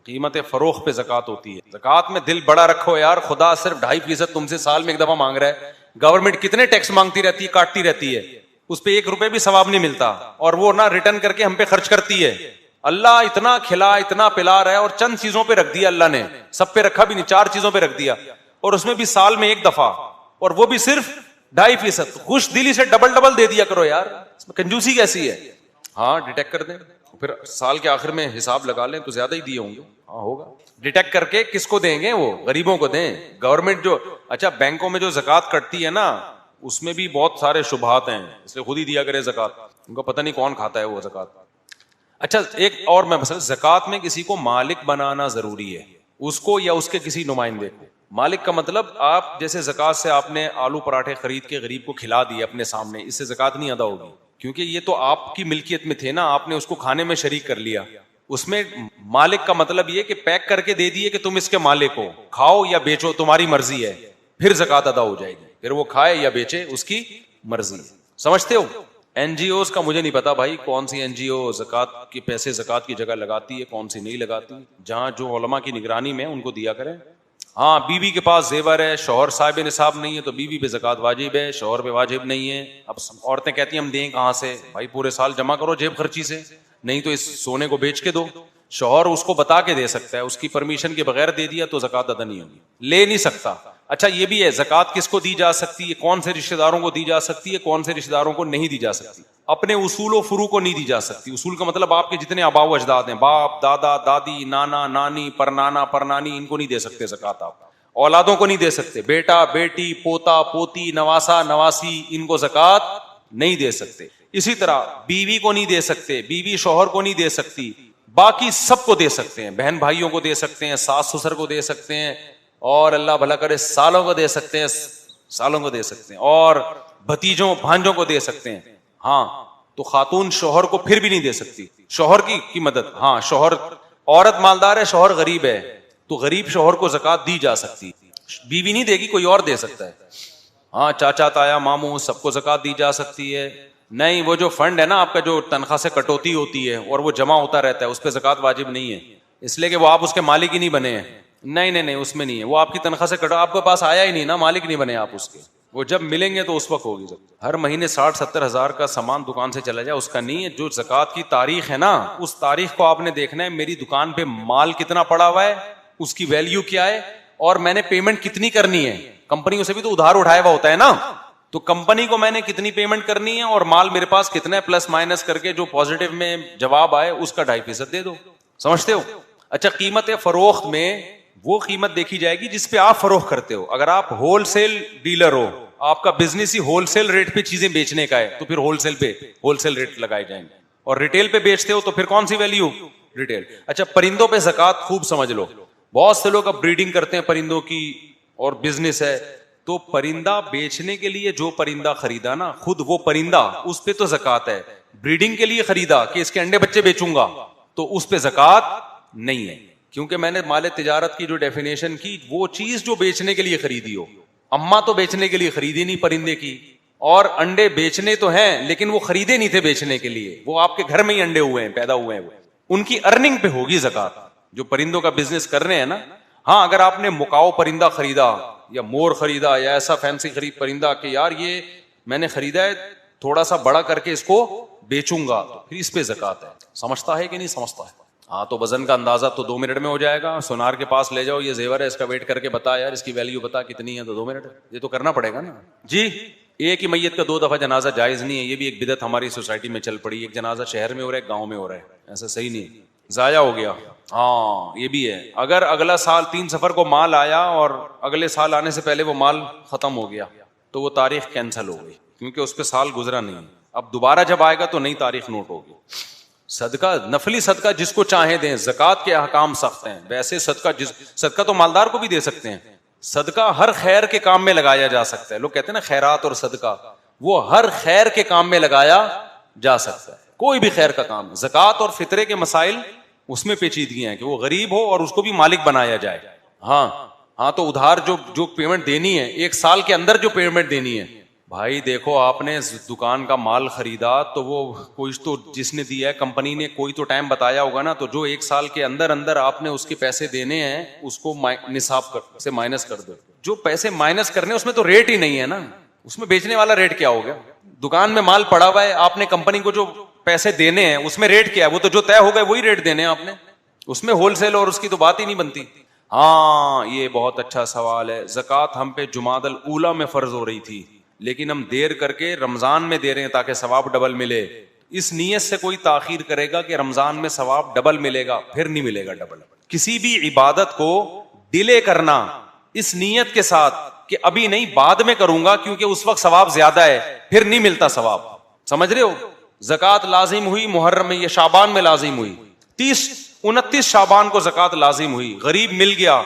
قیمت فروخت پہ زکوٰۃ ہوتی ہے. زکوٰۃ میں دل بڑا رکھو یار, خدا صرف 2.5% تم سے سال میں ایک دفعہ مانگ رہا ہے. گورنمنٹ کتنے ٹیکس مانگتی رہتی ہے, کاٹتی رہتی ہے, اس پہ 1 روپے بھی ثواب نہیں ملتا, اور وہ نہ ریٹرن کر کے ہم پہ خرچ کرتی ہے. اللہ اتنا کھلا اتنا پلا رہا ہے, اور چند چیزوں پہ رکھ دیا اللہ نے, سب پہ رکھا بھی نہیں, 4 چیزوں پہ رکھ دیا, اور اس میں بھی سال میں 1 دفعہ, اور وہ بھی صرف 2.5%. خوش دلی سے ڈبل دے دیا کرو یار, اس میں کنجوسی کیسی ہے؟ ہاں ڈیٹیکٹ کر دیں, پھر سال کے آخر میں حساب لگا لیں تو زیادہ ہی دیے ہوں گے. ہاں ہوگا, ڈیٹیکٹ کر کے کس کو دیں گے؟ وہ غریبوں کو دیں. گورنمنٹ جو اچھا بینکوں میں جو زکوٰۃ کٹتی ہے نا, اس میں بھی بہت سارے شبہات ہیں, اس لیے خود ہی دیا کرے زکوٰۃ, ان کو پتہ نہیں کون کھاتا ہے وہ زکوٰۃ. اچھا ایک اور میں مثلا, زکوٰۃ میں کسی کو مالک بنانا ضروری ہے, اس کو یا اس کے کسی نمائندے کو. مالک کا مطلب آپ جیسے زکوٰۃ سے آپ نے آلو پراٹھے خرید کے غریب کو کھلا دیے اپنے سامنے, اس سے زکوٰۃ نہیں ادا ہوگی, کیونکہ یہ تو آپ کی ملکیت میں تھے نا, آپ نے اس کو کھانے میں شریک کر لیا. اس میں مالک کا مطلب یہ کہ پیک کر کے دے دیے کہ تم اس کے مالک ہو, کھاؤ یا بیچو تمہاری مرضی ہے, پھر زکوٰۃ ادا ہو جائے گی. پھر وہ کھائے یا بیچے اس کی مرضی ہے. سمجھتے ہو؟ این جی اوز کا مجھے نہیں پتا بھائی, کون سی این جی او زکوٰۃ کے پیسے زکوٰۃ کی جگہ لگاتی ہے, کون سی نہیں لگاتی. جہاں جو علماء کی نگرانی میں ان کو دیا کریں. ہاں بیوی کے پاس زیور ہے, شوہر صاحب نصاب نہیں ہے, تو بیوی پہ زکوٰۃ واجب ہے, شوہر پہ واجب نہیں ہے. اب عورتیں کہتی ہیں ہم دیں کہاں سے؟ بھائی پورے سال جمع کرو جیب خرچی سے, نہیں تو اس سونے کو بیچ کے دو. شوہر اس کو بتا کے دے سکتا ہے, اس کی پرمیشن کے بغیر دے دیا تو زکوٰۃ ادا نہیں ہوگی, لے نہیں سکتا. اچھا یہ بھی ہے, زکوٰۃ کس کو دی جا سکتی ہے, کون سے رشتہ داروں کو دی جا سکتی ہے, کون سے رشتہ داروں کو نہیں دی جا سکتی. اپنے اصول و فروع کو نہیں دی جا سکتی. اصول کا مطلب آپ کے جتنے آبا و اجداد ہیں, باپ دادا دادی نانا نانی پرنانا پرنانی, ان کو نہیں دے سکتے زکوٰۃ. آپ اولادوں کو نہیں دے سکتے, بیٹا بیٹی پوتا پوتی نواسا نواسی, ان کو زکوٰۃ نہیں دے سکتے. اسی طرح بیوی کو نہیں دے سکتے, بیوی شوہر کو نہیں دے سکتی, باقی سب کو دے سکتے ہیں. بہن بھائیوں کو دے سکتے ہیں, ساس سسر کو دے سکتے ہیں, اور اللہ بھلا کرے سالوں کو دے سکتے ہیں, سالوں کو دے سکتے ہیں, اور بھتیجوں بھانجوں کو دے سکتے ہیں. ہاں تو خاتون شوہر کو پھر بھی نہیں دے سکتی, شوہر کی مدد. ہاں شوہر, عورت مالدار ہے شوہر غریب ہے تو غریب شوہر کو زکوٰۃ دی جا سکتی. بیوی نہیں دے گی, کوئی اور دے سکتا ہے. ہاں چاچا تایا ماموں سب کو زکوٰۃ دی جا سکتی ہے. نہیں وہ جو فنڈ ہے نا آپ کا, جو تنخواہ سے کٹوتی ہوتی ہے اور وہ جمع ہوتا رہتا ہے, اس پہ زکوٰۃ واجب نہیں ہے, اس لیے کہ وہ آپ اس کے مالک ہی نہیں بنے ہیں. نہیں اس میں نہیں ہے, وہ آپ کی تنخواہ سے کٹو, آپ کے پاس آیا ہی نہیں نا, مالک نہیں بنے آپ اس کے, وہ جب ملیں گے تو اس وقت ہوگی. ہر مہینے 60-70 ہزار کا سامان دکان سے چلا جائے اس کا نہیں ہے. جو زکوٰۃ کی تاریخ ہے نا, اس تاریخ کو آپ نے دیکھنا ہے, میری دکان پہ مال کتنا پڑا ہوا ہے, اس کی ویلیو کیا ہے, اور میں نے پیمنٹ کتنی کرنی ہے. کمپنیوں سے بھی تو ادھار اٹھایا ہوا ہوتا ہے نا, تو کمپنی کو میں نے کتنی پیمنٹ کرنی ہے, اور مال میرے پاس کتنا ہے, پلس مائنس کر کے جو پازیٹو میں جواب آئے اس کا 2.5% دے دو. سمجھتے ہو؟ اچھا قیمت فروخت میں وہ قیمت دیکھی جائے گی جس پہ آپ فروخت کرتے ہو. اگر آپ ہول سیل ڈیلر ہو, آپ کا بزنس ہی ہول سیل ریٹ پہ چیزیں بیچنے کا ہے, تو پھر ہول سیل ریٹ لگائے جائیں گے. اور ریٹیل پہ بیچتے ہو تو پھر کون سی ویلیو؟ ریٹیل. اچھا پرندوں پہ زکوٰۃ خوب سمجھ لو. بہت سے لوگ اب بریڈنگ کرتے ہیں پرندوں کی اور بزنس ہے, تو پرندہ بیچنے کے لیے جو پرندہ خریدا نا, خود وہ پرندہ, اس پہ تو زکوٰۃ ہے. بریڈنگ کے لیے خریدا کہ اس کے انڈے بچے بیچوں گا, تو اس پہ زکوٰۃ نہیں ہے, کیونکہ میں نے مال تجارت کی جو ڈیفینیشن کی, وہ چیز جو بیچنے کے لیے خریدی ہو. اما تو بیچنے کے لیے خریدی نہیں پرندے کی, اور انڈے بیچنے تو ہیں لیکن وہ خریدے نہیں تھے بیچنے کے لیے, وہ آپ کے گھر میں ہی انڈے ہوئے ہیں, پیدا ہوئے ہیں, وہ ان کی ارننگ پہ ہوگی زکوٰۃ. جو پرندوں کا بزنس کر رہے ہیں نا. ہاں اگر آپ نے مکاؤ پرندہ خریدا یا مور خریدا یا ایسا فینسی خرید پرندہ کہ یار یہ میں نے خریدا ہے تھوڑا سا بڑا کر کے اس کو بیچوں گا, تو پھر اس پہ زکوٰۃ ہے. سمجھتا ہے کہ نہیں سمجھتا ہے؟ ہاں تو وزن کا اندازہ تو 2 منٹ میں ہو جائے گا. سونار کے پاس لے جاؤ, یہ زیور ہے اس کا ویٹ کر کے بتا یار اس کی ویلیو بتا کتنی ہے, تو 2 منٹ. یہ تو کرنا پڑے گا نا جی. ایک ہی میت کا 2 دفعہ جنازہ جائز نہیں ہے, یہ بھی ایک بدعت ہماری سوسائٹی میں چل پڑی. ایک جنازہ شہر میں ہو رہا ہے, ایک گاؤں میں ہو رہا ہے, ایسا صحیح نہیں ہے. ضائع ہو گیا. ہاں یہ بھی ہے, اگر اگلا سال 3 سفر کو مال آیا اور اگلے سال آنے سے پہلے وہ مال ختم ہو گیا تو وہ تاریخ کینسل ہو گئی, کیونکہ اس پہ سال گزرا نہیں. اب دوبارہ جب آئے گا تو نئی تاریخ نوٹ ہوگی. صدقہ, نفلی صدقہ جس کو چاہیں دیں, زکوٰۃ کے احکام سخت ہیں. ویسے صدقہ تو مالدار کو بھی دے سکتے ہیں. صدقہ ہر خیر کے کام میں لگایا جا سکتا ہے. لوگ کہتے ہیں نا خیرات اور صدقہ, وہ ہر خیر کے کام میں لگایا جا سکتا ہے, کوئی بھی خیر کا کام. زکوٰۃ اور فطرے کے مسائل اس میں پیچیدگیاں ہیں کہ وہ غریب ہو اور اس کو بھی مالک بنایا جائے. ہاں تو ادھار جو پیمنٹ دینی ہے, 1 سال کے اندر جو پیمنٹ دینی ہے, بھائی دیکھو آپ نے دکان کا مال خریدا تو وہ کوئی تو جس نے دیا ہے کمپنی نے کوئی تو ٹائم بتایا ہوگا نا, تو جو 1 سال کے اندر آپ نے اس کے پیسے دینے ہیں اس کو نصاب سے مائنس کر دو. جو پیسے مائنس کرنے اس میں تو ریٹ ہی نہیں ہے نا, اس میں بیچنے والا ریٹ کیا ہو گیا. دکان میں مال پڑا ہوا ہے, آپ نے کمپنی کو جو پیسے دینے ہیں اس میں ریٹ کیا ہے, وہ تو جو طے ہو گئے وہی ریٹ دینے ہیں آپ نے, اس میں ہول سیل اور اس کی تو بات ہی نہیں بنتی. ہاں یہ بہت اچھا سوال ہے. زکوٰۃ ہم پہ جمادی الاولیٰ میں فرض ہو رہی تھی لیکن ہم دیر کر کے رمضان میں دے رہے ہیں تاکہ ثواب ڈبل ملے. اس نیت سے کوئی تاخیر کرے گا کہ رمضان میں ثواب ڈبل ملے گا, پھر نہیں ملے گا ڈبل. کسی بھی عبادت کو ڈیلے کرنا اس نیت کے ساتھ کہ ابھی نہیں بعد میں کروں گا کیونکہ اس وقت ثواب زیادہ ہے, پھر نہیں ملتا ثواب. سمجھ رہے ہو, زکوٰۃ لازم ہوئی محرم میں, یہ شعبان میں لازم ہوئی, 29 شعبان کو زکوٰۃ لازم ہوئی. غریب مل گیا,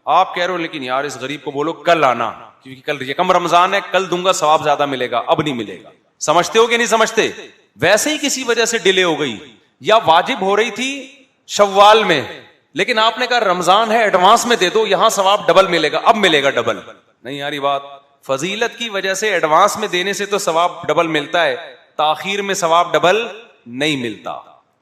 آپ کہہ رہے ہو لیکن یار اس غریب کو بولو کل آنا کیونکہ کل یکم رمضان ہے, کل دوں گا ثواب زیادہ ملے گا, اب نہیں ملے گا. سمجھتے ہو کہ نہیں سمجھتے؟ ویسے ہی کسی وجہ سے ڈیلے ہو گئی, یا واجب ہو رہی تھی شوال میں لیکن آپ نے کہا رمضان ہے ایڈوانس میں دے دو, یہاں ثواب ڈبل ملے گا, اب ملے گا ڈبل. نہیں یاری بات, فضیلت کی وجہ سے ایڈوانس میں دینے سے تو ثواب ڈبل ملتا ہے, تاخیر میں ثواب ڈبل نہیں ملتا.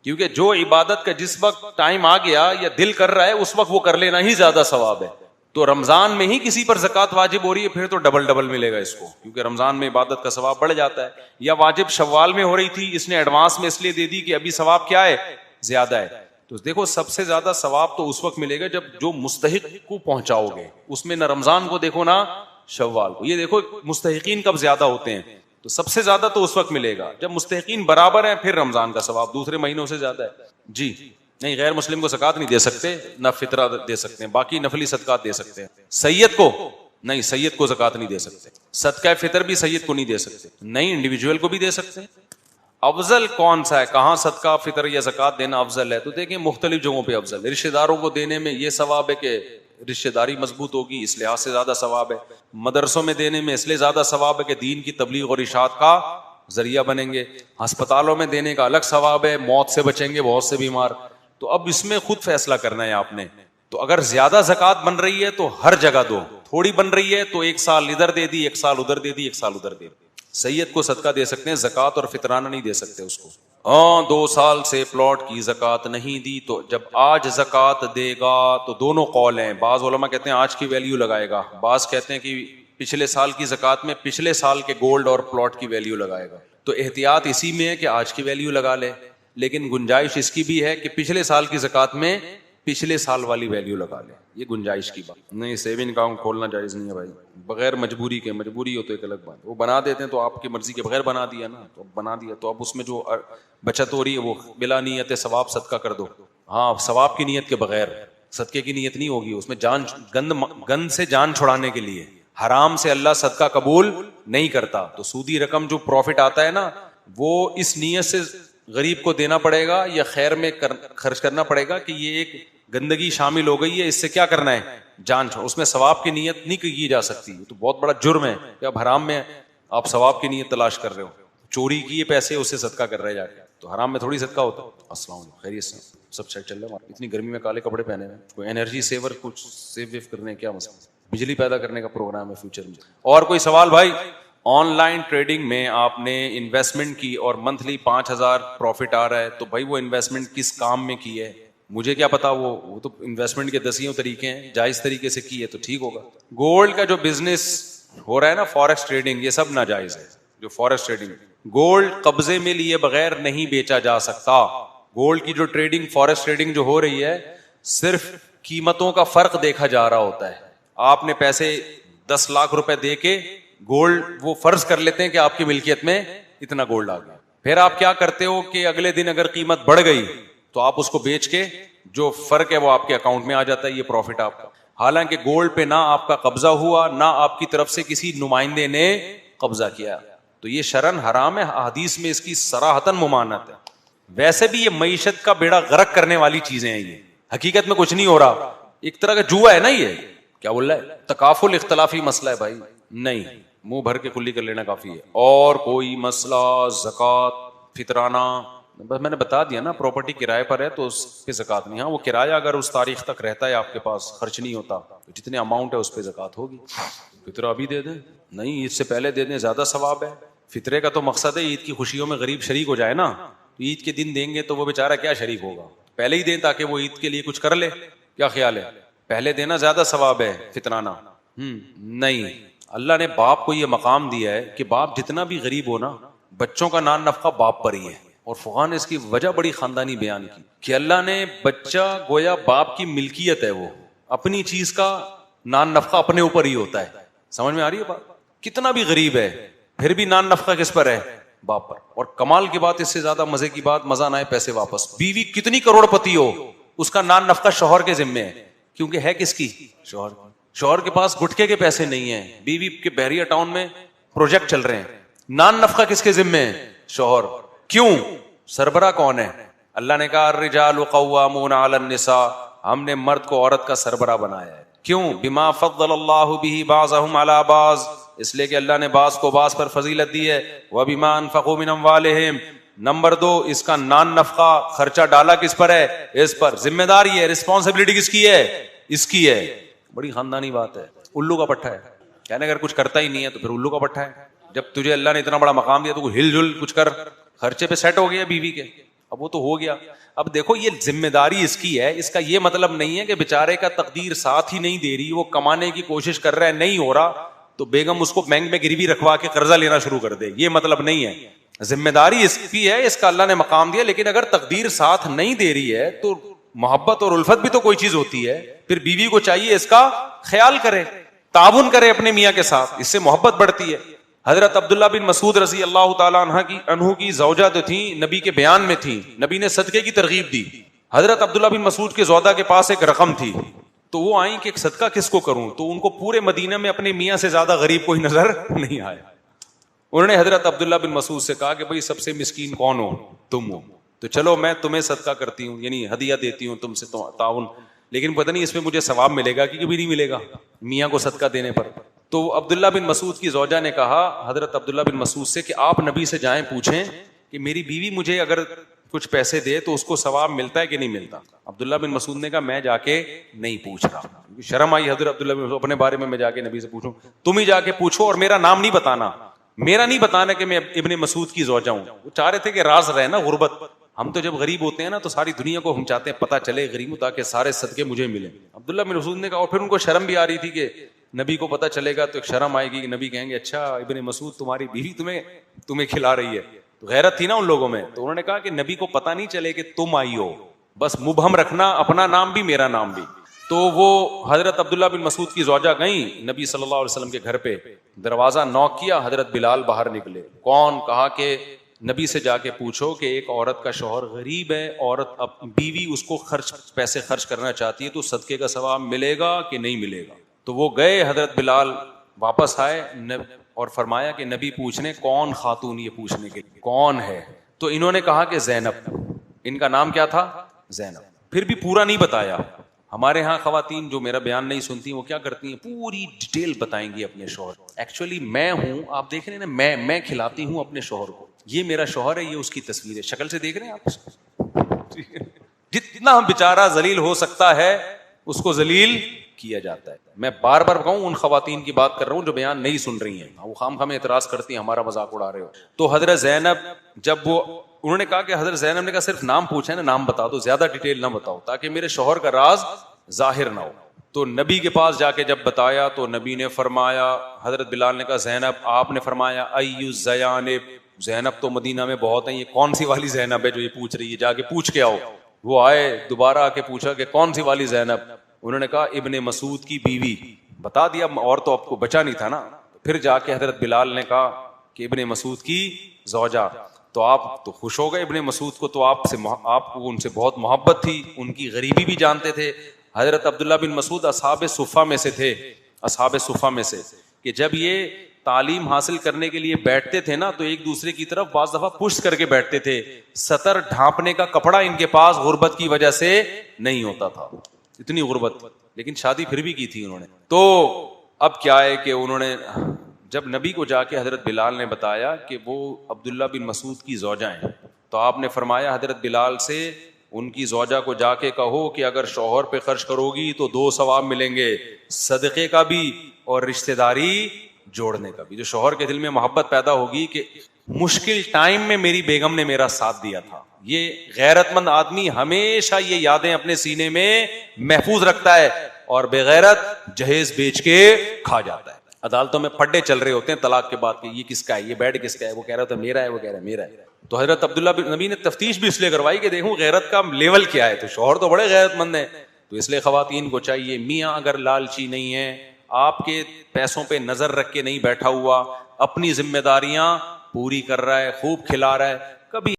کیونکہ جو عبادت کا جس وقت ٹائم آ گیا یا دل کر رہا ہے اس وقت وہ کر لینا ہی زیادہ ثواب ہے. تو رمضان میں ہی کسی پر زکوٰۃ واجب ہو رہی ہے پھر تو ڈبل ملے گا اس کو, کیونکہ رمضان میں عبادت کا ثواب بڑھ جاتا ہے. یا واجب شوال میں ہو رہی تھی, اس نے ایڈوانس میں اس لیے دے دی کہ ابھی ثواب کیا ہے, زیادہ ہے. تو دیکھو سب سے زیادہ ثواب تو اس وقت ملے گا جب جو مستحق کو پہنچاؤ گے, اس میں نہ رمضان کو دیکھو نہ شوال کو. یہ دیکھو مستحقین کب زیادہ ہوتے ہیں, تو سب سے زیادہ تو اس وقت ملے گا جب مستحقین برابر ہیں, پھر رمضان کا ثواب دوسرے مہینوں سے زیادہ ہے. جی نہیں, غیر مسلم کو زکوٰۃ نہیں دے سکتے, نہ فطرہ دے سکتے ہیں, باقی نفلی صدقات دے سکتے ہیں. سید کو نہیں, سید کو زکوٰۃ نہیں دے سکتے. صدقہ فطر بھی سید کو نہیں دے سکتے, نہیں انڈیویجول کو بھی دے سکتے ہیں. افضل کون سا ہے, کہاں صدقہ فطر یا زکوٰۃ دینا افضل ہے؟ تو دیکھیں مختلف جگہوں پہ افضل. رشتہ داروں کو دینے میں یہ ثواب ہے کہ رشتہ داری مضبوط ہوگی, اس لحاظ سے زیادہ ثواب ہے. مدرسوں میں دینے میں اس لیے زیادہ ثواب ہے کہ دین کی تبلیغ اور اشاعت کا ذریعہ بنیں گے. ہسپتالوں میں دینے کا الگ ثواب ہے, موت سے بچیں گے بہت سے بیمار. تو اب اس میں خود فیصلہ کرنا ہے آپ نے. تو اگر زیادہ زکوٰۃ بن رہی ہے تو ہر جگہ دو, تھوڑی بن رہی ہے تو 1 سال ادھر دے دی, 1 سال ادھر دے دی, 1 سال ادھر دے دی. سید کو صدقہ دے سکتے ہیں, زکوٰۃ اور فطرانہ نہیں دے سکتے اس کو. 2 سال سے پلاٹ کی زکوٰۃ نہیں دی تو جب آج زکوٰۃ دے گا تو دونوں قول ہیں. بعض علماء کہتے ہیں آج کی ویلیو لگائے گا, بعض کہتے ہیں کہ پچھلے سال کی زکوٰۃ میں پچھلے سال کے گولڈ اور پلاٹ کی ویلیو لگائے گا. تو احتیاط اسی میں ہے کہ آج کی ویلیو لگا لے, لیکن گنجائش اس کی بھی ہے کہ پچھلے سال کی زکوٰۃ میں پچھلے سال والی ویلیو لگا لے. یہ گنجائش کی بات نہیں. سیونگ اکاؤنٹ کھولنا جائز نہیں ہے بھائی, بغیر مجبوری کے. مجبوری ہو تو ایک الگ بات, وہ بنا دیتے ہیں تو آپ کی مرضی کے بغیر بنا دیا نا, تو بنا دیا تو اب اس میں جو بچت ہو رہی ہے وہ بلا نیت ثواب صدقہ کر دو. ہاں ثواب کی نیت کے بغیر, صدقے کی نیت نہیں ہوگی اس میں. جان گند سے جان چھڑانے کے لیے, حرام سے اللہ صدقہ قبول نہیں کرتا. تو سودی رقم جو پروفٹ آتا ہے نا, وہ اس نیت سے غریب کو دینا پڑے گا یا خیر میں خرچ کرنا پڑے گا کہ یہ ایک گندگی شامل ہو گئی ہے, اس سے کیا کرنا ہے, جان چھوڑ. اس میں ثواب کی نیت نہیں کی جا سکتی, تو بہت بڑا جرم ہے کہ اب حرام میں آپ ثواب کی نیت تلاش کر رہے ہو. چوری کیے پیسے اسے صدقہ کر رہے جا کے, تو حرام میں تھوڑی صدقہ ہوتا. السلام علیکم, خیریت سے سب چل رہا ہے؟ اتنی گرمی میں کالے کپڑے پہنے ہیں, کوئی انرجی سیور کچھ سیو ویو کرنے کیا مسئلہ, بجلی پیدا کرنے کا پروگرام ہے فیوچر میں. اور کوئی سوال بھائی؟ آن لائن ٹریڈنگ میں آپ نے انویسٹمنٹ کی اور منتھلی 5,000 پروفٹ آ رہا ہے, تو بھائی وہ انویسٹمنٹ کس کام میں کی ہے؟ مجھے کیا پتا, وہ تو انویسٹمنٹ کے 10 طریقے ہیں, جائز طریقے سے کی ہے تو ٹھیک ہوگا. گولڈ کا جو بزنس ہو رہا ہے نا, فارکس ٹریڈنگ, یہ سب ناجائز ہے. جو فارکس ٹریڈنگ, گولڈ قبضے میں لیے بغیر نہیں بیچا جا سکتا. گولڈ کی جو ٹریڈنگ, فارکس ٹریڈنگ جو ہو رہی ہے, صرف قیمتوں کا فرق دیکھا جا رہا ہوتا ہے. آپ نے پیسے 10 لاکھ روپے دے کے گولڈ, وہ فرض کر لیتے ہیں کہ آپ کی ملکیت میں اتنا گولڈ آ گیا. پھر آپ کیا کرتے ہو کہ اگلے دن اگر قیمت بڑھ گئی تو آپ اس کو بیچ کے جو فرق ہے وہ آپ کے اکاؤنٹ میں آ جاتا ہے, یہ پروفٹ آپ کا. حالانکہ گولڈ پہ نہ آپ کا قبضہ ہوا, نہ آپ کی طرف سے کسی نمائندے نے قبضہ کیا, تو یہ شرعن حرام ہے. حدیث میں اس کی صراحتاً ممانعت ہے. ویسے بھی یہ معیشت کا بیڑا غرق کرنے والی چیزیں ہیں, یہ حقیقت میں کچھ نہیں ہو رہا, ایک طرح کا جوا ہے نا. یہ کیا بول رہا ہے, تکافل اختلافی مسئلہ ہے بھائی, نہیں, منہ بھر کے کلی کر لینا کافی ہے. اور کوئی مسئلہ زکوٰۃ فطرانہ, بس میں نے بتا دیا نا, پراپرٹی کرائے پر ہے تو اس پہ زکوٰۃ نہیں. ہاں وہ کرایہ اگر اس تاریخ تک رہتا ہے آپ کے پاس, خرچ نہیں ہوتا, تو جتنے اماؤنٹ ہے اس پہ زکوٰۃ ہوگی. فطرہ ابھی دے دیں, نہیں عید سے پہلے دے دیں, زیادہ ثواب ہے. فطرے کا تو مقصد ہے عید کی خوشیوں میں غریب شریک ہو جائے نا, تو عید کے دن دیں گے تو وہ بیچارہ کیا شریک ہوگا, پہلے ہی دیں تاکہ وہ عید کے لیے کچھ کر لے. کیا خیال ہے, پہلے دینا زیادہ ثواب ہے فطرانہ. نہیں, اللہ نے باپ کو یہ مقام دیا ہے کہ باپ جتنا بھی غریب ہو نا, بچوں کا نان نفقہ باپ پر ہی ہے. اور فقہاء نے اس کی وجہ بڑی خاندانی بیان کی کہ اللہ نے بچہ گویا باپ کی ملکیت ہے, وہ اپنی چیز کا نان نفقہ اپنے اوپر ہی ہوتا ہے. سمجھ میں آ رہی ہے بات, کتنا بھی غریب ہے پھر بھی نان نفقہ کس پر ہے, باپ پر. اور کمال کی بات, اس سے زیادہ مزے کی بات, مزہ نہ آئے پیسے واپس, بیوی کتنی کروڑ پتی ہو, اس کا نان نفقہ شوہر کے ذمے ہے, کیونکہ ہے کس کی, شوہر. شوہر کے پاس گٹکے کے پیسے نہیں ہیں, بیوی کے بحریہ ٹاؤن میں پروجیکٹ چل رہے ہیں, نان نفقہ کس کے ذمے ہے, شوہر. کیوں, سربراہ کون ہے, اللہ نے کہا الرجال قوامون علی النساء, ہم نے مرد کو عورت کا سربراہ بنایا ہے. کیوں, بما فضل اللہ به بعضهم علی بعض, اس لیے کہ اللہ نے بعض کو بعض پر فضیلت دی ہے. وبما انفقوا من اموالهم, نمبر 2, اس کا نان نفقہ خرچہ ڈالا کس پر ہے, اس پر. ذمہ داری ہے, رسپانسبلٹی کس کی ہے, اس کی ہے. بڑی خاندانی بات ہے. الو کا پٹھا ہے, یعنی اگر کچھ کرتا ہی نہیں ہے تو پھر الو کا پٹھا ہے. جب تجھے اللہ نے اتنا بڑا مقام دیا تو ہل جل کچھ کر, خرچے پہ سیٹ ہو گیا بیوی کے, اب وہ تو ہو گیا. اب دیکھو یہ ذمہ داری اس کی ہے, اس کا یہ مطلب نہیں ہے کہ بیچارے کا تقدیر ساتھ ہی نہیں دے رہی, وہ کمانے کی کوشش کر رہا ہے, نہیں ہو رہا تو بیگم اس کو بینک میں گروی رکھوا کے قرضہ لینا شروع کر دے, یہ مطلب نہیں ہے. ذمہ داری اس کی ہے, اس کا اللہ نے مقام دیا, لیکن اگر تقدیر ساتھ نہیں دے رہی ہے تو محبت اور الفت بھی تو کوئی چیز ہوتی ہے. پھر بیوی کو چاہیے اس کا خیال کرے, تعاون کرے اپنے میاں کے ساتھ, اس سے محبت بڑھتی ہے. حضرت عبداللہ بن مسعود رضی اللہ تعالیٰ عنہ کی زوجہ تو تھیں, نبی کے بیان میں تھیں, نبی نے صدقے کی ترغیب دی. حضرت عبداللہ بن مسعود کے زوجہ کے پاس ایک رقم تھی, تو وہ آئیں کہ صدقہ کس کو کروں, تو ان کو پورے مدینہ میں اپنے میاں سے زیادہ غریب کوئی نظر نہیں آیا. انہوں نے حضرت عبداللہ بن مسعود سے کہا کہ بھئی سب سے مسکین کون ہو, تم ہو, تو چلو میں تمہیں صدقہ کرتی ہوں, یعنی ہدیہ دیتی ہوں تم سے تعاون, لیکن پتہ نہیں اس میں مجھے ثواب ملے گا کہ کبھی نہیں ملے گا میاں کو صدقہ دینے پر. تو عبداللہ بن مسعود کی زوجہ نے کہا حضرت عبداللہ بن مسعود سے کہ آپ نبی سے جائیں پوچھیں کہ میری بیوی مجھے اگر کچھ پیسے دے تو اس کو ثواب ملتا ہے کہ نہیں ملتا. عبداللہ بن مسعود نے کہا میں جا کے نہیں پوچھ رہا, شرم آئی حضرت عبداللہ بن مسعود اپنے بارے میں جا کے نبی سے پوچھوں, تم ہی جا کے پوچھو اور میرا نام نہیں بتانا, میرا نہیں بتانا کہ میں ابن مسعود کی زوجہ ہوں. وہ چاہ رہے تھے کہ راز رہے نا غربت, ہم تو جب غریب ہوتے ہیں نا تو ساری دنیا کو ہم چاہتے ہیں پتہ چلے غریب ہوں تاکہ سارے صدقے مجھے ملیں. عبداللہ بن مسعود نے کہا, اور پھر ان کو شرم بھی آ رہی تھی کہ نبی کو پتہ چلے گا تو ایک شرم آئے گی کہ نبی کہیں گے اچھا ابن مسعود تمہاری بیوی تمہیں کھلا رہی ہے, تو غیرت تھی نا ان لوگوں میں. تو انہوں نے کہا کہ نبی کو پتہ نہیں چلے کہ تم آئی ہو, بس مبہم رکھنا, اپنا نام بھی میرا نام بھی. تو وہ حضرت عبداللہ بن مسعود کی زوجہ گئیں نبی صلی اللہ علیہ وسلم کے گھر پہ, دروازہ نوک کیا, حضرت بلال باہر نکلے. کون, کہا کہ نبی سے جا کے پوچھو کہ ایک عورت کا شوہر غریب ہے, عورت بیوی اس کو پیسے خرچ کرنا چاہتی ہے تو صدقے کا ثواب ملے گا کہ نہیں ملے گا. تو وہ گئے, حضرت بلال واپس آئے اور فرمایا کہ نبی پوچھنے کون خاتون, یہ پوچھنے کے لیے کون ہے, تو انہوں نے کہا کہ زینب, ان کا نام کیا تھا, زینب. پھر بھی پورا نہیں بتایا. ہمارے ہاں خواتین جو میرا بیان نہیں سنتی وہ کیا کرتی ہیں, پوری ڈیٹیل بتائیں گی اپنے شوہر. ایکچولی میں ہوں, آپ دیکھ رہے ہیں نا, میں کھلاتی ہوں اپنے شوہر کو, یہ میرا شوہر ہے, یہ اس کی تصویر ہے, شکل سے دیکھ رہے ہیں آپ. جتنا بیچارہ ذلیل ہو سکتا ہے اس کو ذلیل کیا جاتا ہے. میں بار بار کہوں, ان خواتین کی بات کر رہا ہوں جو بیان نہیں سن رہی ہیں, وہ خام خام اعتراض کرتی ہیں ہمارا مذاق اڑا رہے ہو. تو حضرت زینب, جب وہ انہوں نے کہا کہ حضرت زینب نے کہا صرف نام پوچھا ہے نا, نام بتا دو, زیادہ ڈیٹیل نہ بتاؤ تاکہ میرے شوہر کا راز ظاہر نہ ہو. تو نبی کے پاس جا کے جب بتایا تو نبی نے فرمایا, حضرت بلال نے کہا زینب, آپ نے فرمایا ایو الزیانب, زینب تو مدینہ میں بہت ہیں, یہ کون سی والی زینب ہے جو یہ پوچھ رہی ہے, جا کے پوچھ کے آؤ. وہ آئے, دوبارہ آ کے پوچھا کہ کون سی والی زینب, انہوں نے کہا ابن مسعود کی بیوی. بتا دیا, اور تو آپ کو بچا نہیں تھا نا. پھر جا کے حضرت بلال نے کہا کہ ابن مسعود کی زوجہ. تو آپ تو خوش ہو گئے ابن مسعود کو تو آپ کو ان سے بہت محبت تھی, ان کی غریبی بھی جانتے تھے. حضرت عبداللہ بن مسعود اصحاب صفہ میں سے تھے, اصحاب صفہ میں سے, کہ جب یہ تعلیم حاصل کرنے کے لیے بیٹھتے تھے نا تو ایک دوسرے کی طرف بعض دفعہ پشت کر کے بیٹھتے تھے. سطر ڈھانپنے کا کپڑا ان کے پاس غربت کی وجہ سے نہیں ہوتا تھا, اتنی غربت, لیکن شادی پھر بھی کی تھی انہوں نے. تو اب کیا ہے کہ انہوں نے جب نبی کو جا کے حضرت بلال نے بتایا کہ وہ عبداللہ بن مسعود کی زوجہ ہیں, تو آپ نے فرمایا حضرت بلال سے ان کی زوجہ کو جا کے کہو کہ اگر شوہر پہ خرچ کرو گی تو 2 ثواب ملیں گے, صدقے کا بھی اور رشتہ داری جوڑنے کا بھی. جو شوہر کے دل میں محبت پیدا ہوگی کہ مشکل ٹائم میں میری بیگم نے میرا ساتھ دیا تھا. یہ غیرت مند آدمی ہمیشہ یہ یادیں اپنے سینے میں محفوظ رکھتا ہے, اور بغیرت جہیز بیچ کے کھا جاتا ہے. عدالتوں میں پڈے چل رہے ہوتے ہیں طلاق کے بعد کہ یہ کس کا ہے, یہ بیڈ کس کا ہے, وہ کہہ رہا تھا میرا ہے, وہ کہہ رہا ہے میرا ہے. تو حضرت عبداللہ بن نبی نے تفتیش بھی اس لیے کروائی کہ دیکھوں غیرت کا لیول کیا ہے. تو شوہر تو بڑے غیرت مند ہیں, تو اس لیے خواتین کو چاہیے میاں اگر لالچی نہیں ہے, آپ کے پیسوں پہ نظر رکھ کے نہیں بیٹھا ہوا, اپنی ذمہ داریاں پوری کر رہا ہے, خوب کھلا رہا ہے, کبھی